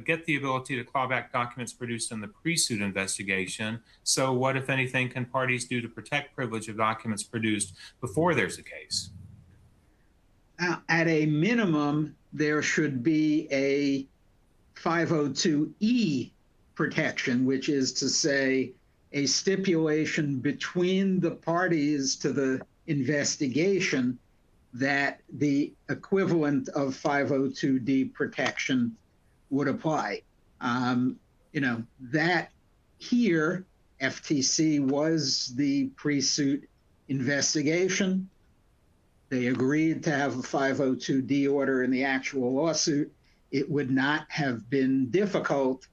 get the ability to claw back documents produced in the pre-suit investigation. So what, if anything, can parties do to protect privilege of documents produced before there's a case? At a minimum, there should be a 502E protection, which is to say a stipulation between the parties to the investigation that the equivalent of 502D protection would apply. that here, FTC was the pre-suit investigation. They agreed to have a 502D order in the actual lawsuit. It would not have been difficult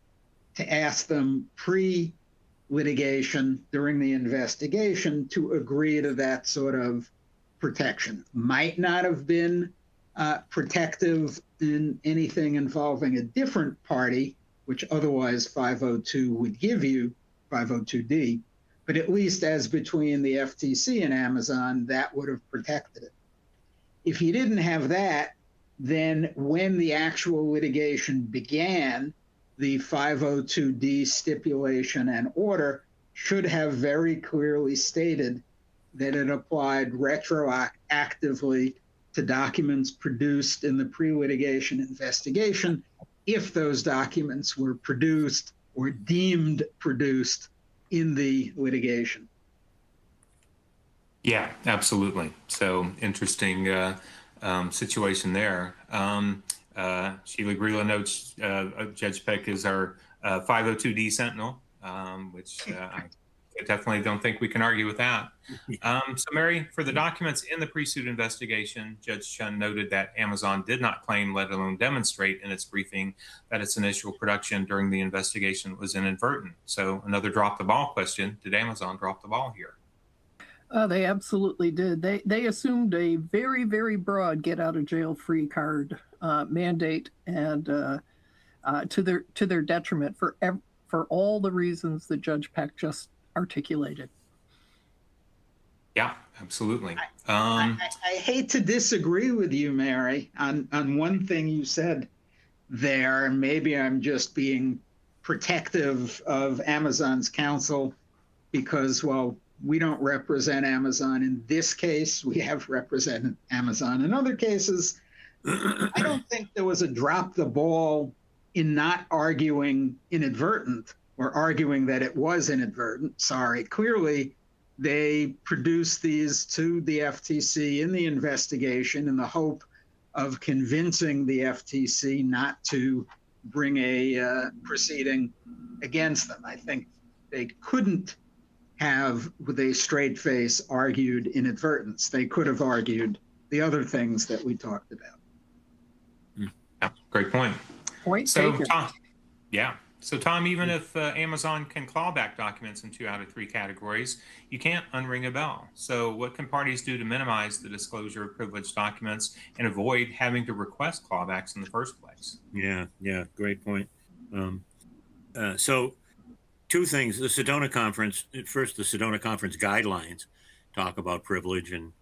to ask them pre-litigation during the investigation to agree to that sort of protection. Might not have been protective in anything involving a different party, which otherwise 502 would give you, 502D, but at least as between the FTC and Amazon, that would have protected it. If you didn't have that, then when the actual litigation began, the 502D stipulation and order should have very clearly stated that it applied retroactively to documents produced in the pre-litigation investigation if those documents were produced or deemed produced in the litigation. Yeah, absolutely. So interesting situation there. Sheila Grillo notes Judge Peck is our 502D sentinel, which I definitely don't think we can argue with that. So Mary, for the documents in the pre-suit investigation, Judge Chun noted that Amazon did not claim, let alone demonstrate in its briefing, that its initial production during the investigation was inadvertent. So another drop the ball question, did Amazon drop the ball here? They absolutely did. They assumed a very, very broad get out of jail free card mandate, and to their detriment for all the reasons that Judge Peck just articulated. Yeah, absolutely. I hate to disagree with you, Mary, on one thing you said there. Maybe I'm just being protective of Amazon's counsel because, well, we don't represent Amazon in this case. We have represented Amazon in other cases. I don't think there was a drop the ball in not arguing inadvertent or arguing that it was inadvertent. Sorry. Clearly, they produced these to the FTC in the investigation in the hope of convincing the FTC not to bring a proceeding against them. I think they couldn't have, with a straight face, argued inadvertence. They could have argued the other things that we talked about. Yeah, great point. Point so, taken. Tom, yeah. So, Tom, even if Amazon can claw back documents in 2 out of 3 categories, you can't unring a bell. So what can parties do to minimize the disclosure of privileged documents and avoid having to request clawbacks in the first place? Yeah, great point. So 2 things. The Sedona Conference, first, the Sedona Conference guidelines talk about privilege and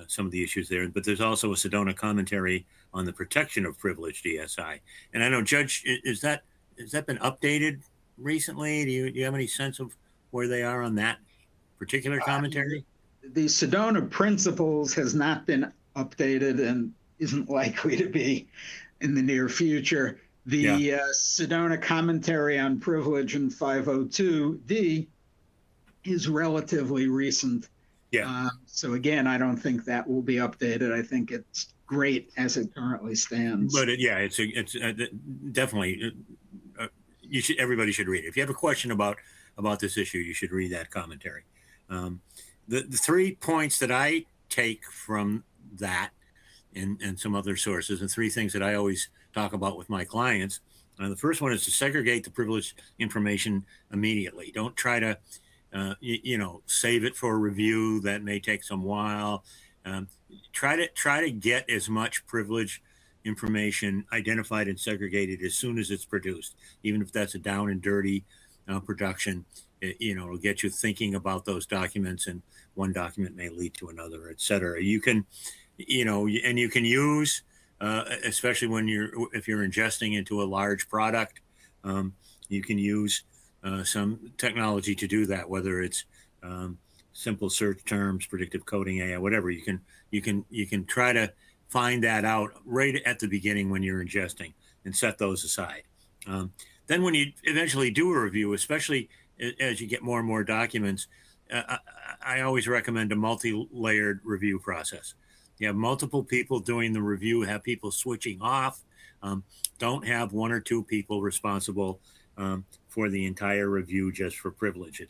some of the issues there, but there's also a Sedona commentary on the protection of privileged DSI. And I know, Judge, has that been updated recently? Do you have any sense of where they are on that particular commentary? The Sedona Principles has not been updated and isn't likely to be in the near future. The Sedona commentary on privilege in 502D is relatively recent. Yeah. So again, I don't think that will be updated. I think it's great as it currently stands. But it's definitely everybody should read it. If you have a question about this issue, you should read that commentary. The 3 points that I take from that and some other sources, and 3 things that I always talk about with my clients. The first one is to segregate the privileged information immediately. Don't try to save it for a review that may take some while. Try to get as much privilege information identified and segregated as soon as it's produced, even if that's a down and dirty production. It'll get you thinking about those documents, and one document may lead to another, et cetera. You can, and you can use, especially if you're ingesting into a large product, you can use some technology to do that, whether it's simple search terms, predictive coding, AI, whatever. You can try to find that out right at the beginning when you're ingesting and set those aside. Then when you eventually do a review, especially as you get more and more documents, I always recommend a multi-layered review process. You have multiple people doing the review, have people switching off Don't have one or two people responsible for the entire review just for privilege.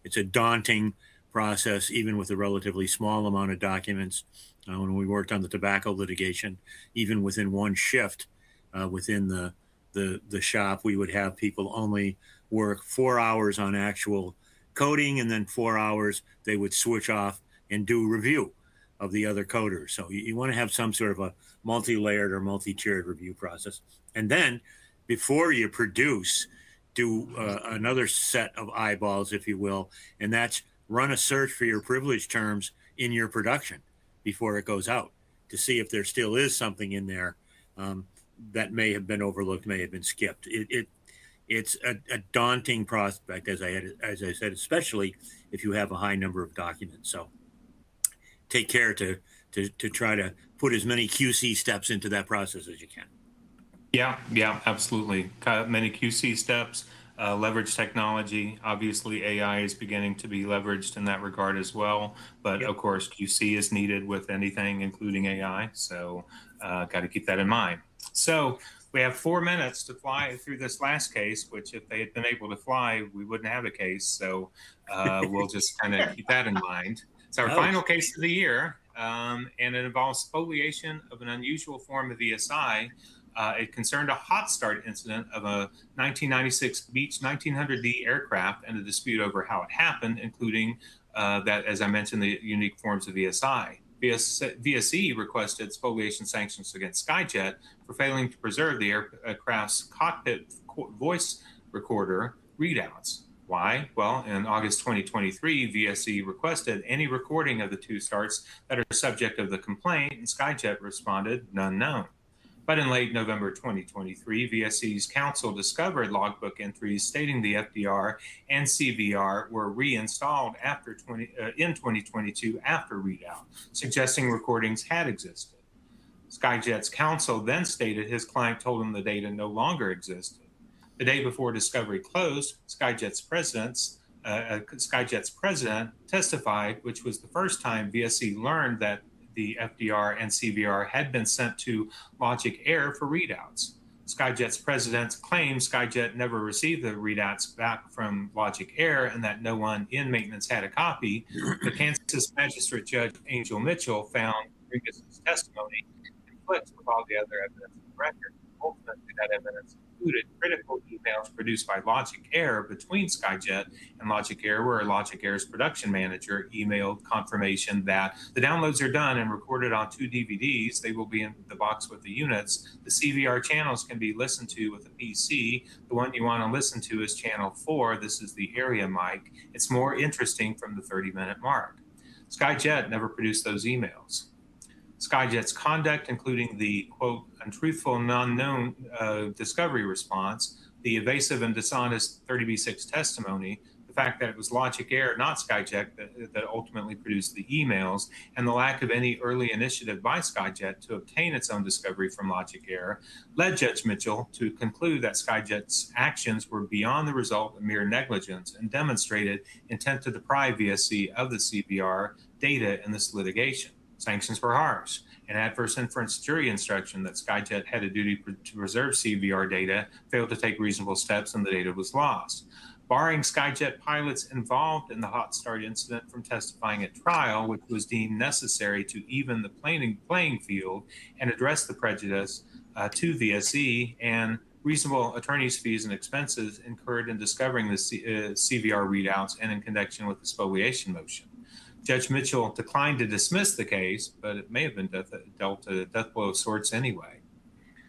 It's a daunting process, even with a relatively small amount of documents. When we worked on the tobacco litigation, even within one shift within the shop, we would have people only work 4 hours on actual coding, and then 4 hours they would switch off and do review of the other coders. So you want to have some sort of a multi-layered or multi-tiered review process. And then before you produce, do another set of eyeballs, if you will, and that's run a search for your privilege terms in your production before it goes out to see if there still is something in there that may have been overlooked, may have been skipped. It's a daunting prospect, as I said, especially if you have a high number of documents. So take care to try to put as many QC steps into that process as you can. Yeah, absolutely. Many QC steps, leverage technology. Obviously, AI is beginning to be leveraged in that regard as well. But of course, QC is needed with anything, including AI. So got to keep that in mind. So we have 4 minutes to fly through this last case, which if they had been able to fly, we wouldn't have a case. So we'll just kind of keep that in mind. It's our final case of the year, and it involves spoliation of an unusual form of ESI. It concerned a hot start incident of a 1996 Beech 1900D aircraft and a dispute over how it happened, including that, as I mentioned, the unique forms of ESI. VSE requested spoliation sanctions against Skyjet for failing to preserve the aircraft's cockpit voice recorder readouts. Why? Well, in August 2023, VSE requested any recording of the two starts that are subject of the complaint, and Skyjet responded, none known. But in late November 2023, VSE's Counsel discovered logbook entries stating the FDR and CVR were reinstalled in 2022 after readout, suggesting recordings had existed. Skyjet's Counsel then stated his client told him the data no longer existed. The day before discovery closed, Skyjet's president testified, which was the first time VSE learned that the FDR and CVR had been sent to Logic Air for readouts. Skyjet's president claimed Skyjet never received the readouts back from Logic Air and that no one in maintenance had a copy. The Kansas Magistrate Judge Angel Mitchell found Rodriguez's testimony conflicts with all the other evidence in the record. Ultimately, that evidence included critical emails produced by Logic Air between Skyjet and Logic Air, where Logic Air's production manager emailed confirmation that the downloads are done and recorded on 2 DVDs. They will be in the box with the units. The CVR channels can be listened to with a PC. The one you want to listen to is channel 4. This is the area mic. It's more interesting from the 30-minute mark. Skyjet never produced those emails. Skyjet's conduct, including the, quote, untruthful and unknown discovery response, the evasive and dishonest 30B6 testimony, the fact that it was Logic Air, not Skyjet, that ultimately produced the emails, and the lack of any early initiative by Skyjet to obtain its own discovery from Logic Air, led Judge Mitchell to conclude that Skyjet's actions were beyond the result of mere negligence and demonstrated intent to deprive VSC of the CVR data in this litigation. Sanctions were harsh. An adverse inference jury instruction that Skyjet had a duty to preserve CVR data failed to take reasonable steps and the data was lost. Barring Skyjet pilots involved in the hot start incident from testifying at trial, which was deemed necessary to even the playing field and address the prejudice to VSE and reasonable attorney's fees and expenses incurred in discovering the CVR readouts and in connection with the spoliation motion. Judge Mitchell declined to dismiss the case, but it may have been dealt a death blow of sorts anyway.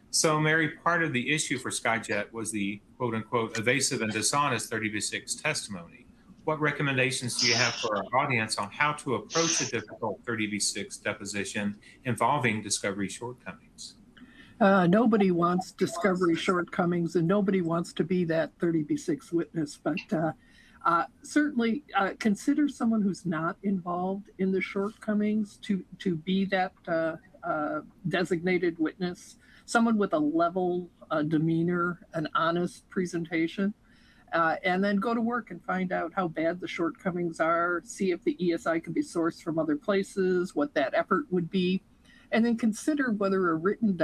So, Mary, part of the issue for Skyjet was the quote-unquote evasive and dishonest 30B6 testimony. What recommendations do you have for our audience on how to approach a difficult 30B6 deposition involving discovery shortcomings? Nobody wants discovery shortcomings, and nobody wants to be that 30B6 witness, but certainly consider someone who's not involved in the shortcomings to be that designated witness, someone with a level demeanor, an honest presentation, and then go to work and find out how bad the shortcomings are, see if the ESI can be sourced from other places, what that effort would be, and then consider whether a written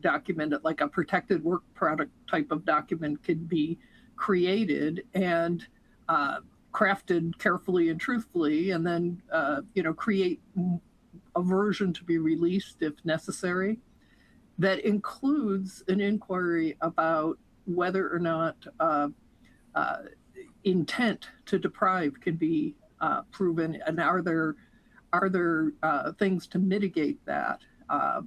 document, like a protected work product type of document, could be created and crafted carefully and truthfully, and then create a version to be released if necessary, that includes an inquiry about whether or not intent to deprive can be proven, and are there things to mitigate that,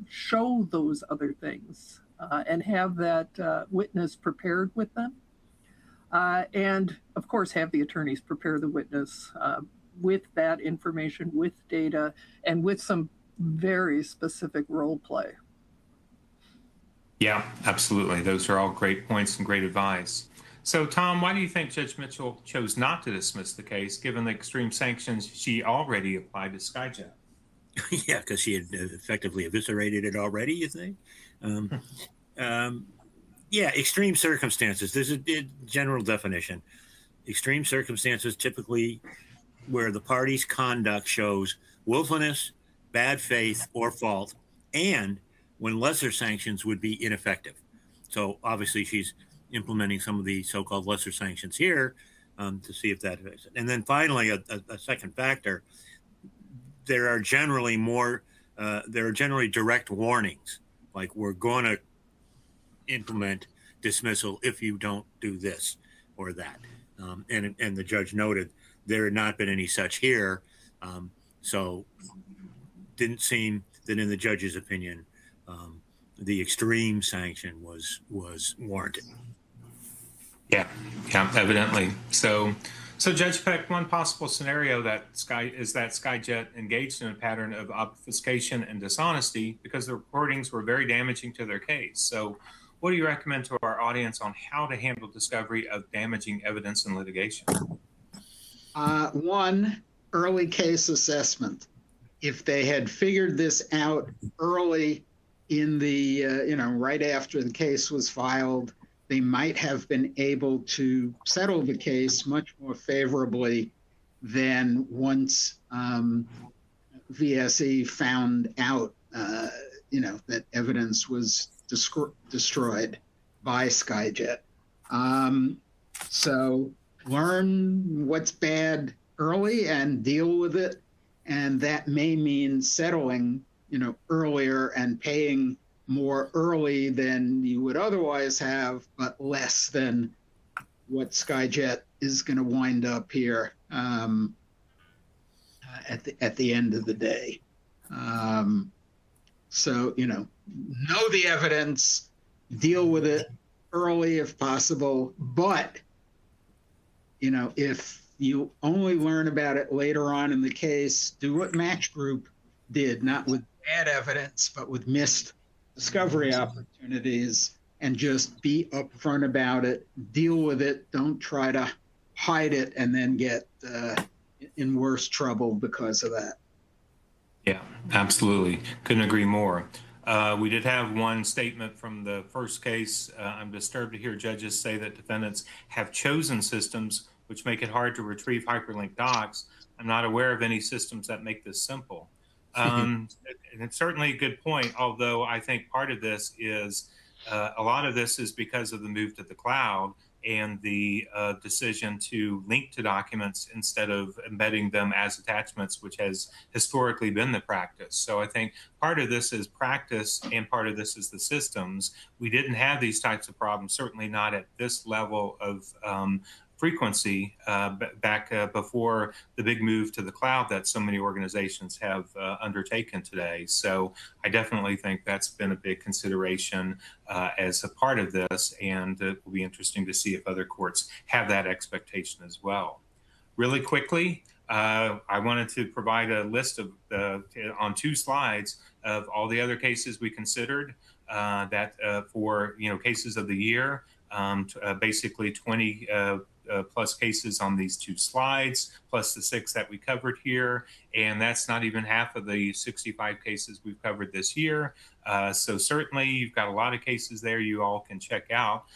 show those other things, and have that witness prepared with them. And of course, have the attorneys prepare the witness with that information, with data, and with some very specific role play. Yeah, absolutely. Those are all great points and great advice. So, Tom, why do you think Judge Mitchell chose not to dismiss the case, given the extreme sanctions she already applied to Skyjet? Yeah, because she had effectively eviscerated it already, you think? Yeah, extreme circumstances. There's a general definition. Extreme circumstances typically where the party's conduct shows willfulness, bad faith, or fault, and when lesser sanctions would be ineffective. So obviously she's implementing some of the so-called lesser sanctions here to see if that is it. And then finally, a second factor, there are generally direct warnings, like we're going to implement dismissal if you don't do this or that. And the judge noted there had not been any such here. So didn't seem that in the judge's opinion, the extreme sanction was warranted. Yeah, evidently. So Judge Peck, one possible scenario that Skyjet engaged in a pattern of obfuscation and dishonesty because the recordings were very damaging to their case. So what do you recommend to our audience on how to handle discovery of damaging evidence in litigation? One, early case assessment. If they had figured this out early in the, right after the case was filed, they might have been able to settle the case much more favorably than once VSE found out, that evidence was destroyed by Skyjet. So learn what's bad early and deal with it. And that may mean settling, earlier and paying more early than you would otherwise have, but less than what Skyjet is going to wind up here at the end of the day. So, know the evidence, deal with it early if possible, but, if you only learn about it later on in the case, do what Match Group did, not with bad evidence, but with missed discovery opportunities, and just be upfront about it, deal with it, don't try to hide it and then get in worse trouble because of that. Yeah, absolutely. Couldn't agree more. We did have one statement from the first case. I'm disturbed to hear judges say that defendants have chosen systems which make it hard to retrieve hyperlinked docs. I'm not aware of any systems that make this simple. And it's certainly a good point, although I think part of this is, a lot of this is because of the move to the cloud and the decision to link to documents instead of embedding them as attachments, which has historically been the practice. So I think part of this is practice and part of this is the systems. We didn't have these types of problems, certainly not at this level of frequency back before the big move to the cloud that so many organizations have undertaken today. So I definitely think that's been a big consideration as a part of this, and it will be interesting to see if other courts have that expectation as well. Really quickly, I wanted to provide a list of on 2 slides of all the other cases we considered that for cases of the year, basically 20 plus cases on these 2 slides, plus the 6 that we covered here. And that's not even half of the 65 cases we've covered this year. So certainly you've got a lot of cases there you all can check out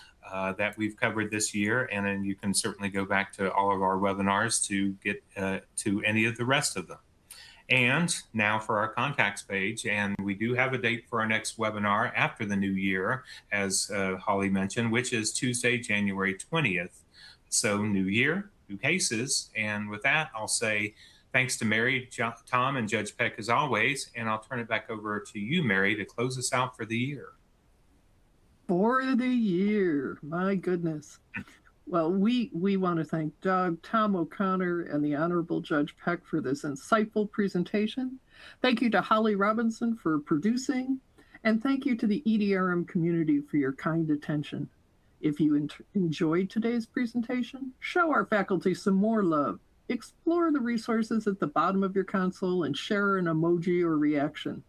that we've covered this year. And then you can certainly go back to all of our webinars to get to any of the rest of them. And now for our contacts page. And we do have a date for our next webinar after the new year, as Holly mentioned, which is Tuesday, January 20th. So new year, new cases. And with that, I'll say thanks to Mary, Tom, and Judge Peck as always. And I'll turn it back over to you, Mary, to close us out for the year. For the year, my goodness. Well, we want to thank Doug, Tom O'Connor, and the Honorable Judge Peck for this insightful presentation. Thank you to Holly Robinson for producing, and thank you to the EDRM community for your kind attention. If you enjoyed today's presentation, show our faculty some more love. Explore the resources at the bottom of your console and share an emoji or reaction.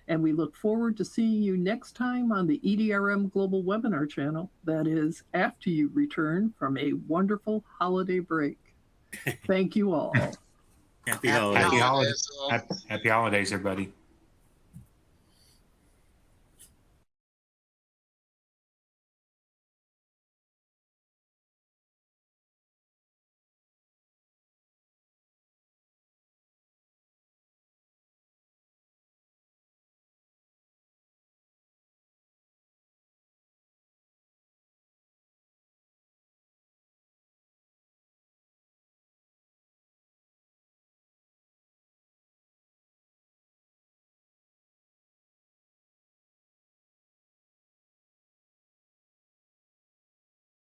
And we look forward to seeing you next time on the EDRM Global Webinar channel. That is, after you return from a wonderful holiday break. Thank you all. Happy holidays. Happy holidays, everybody.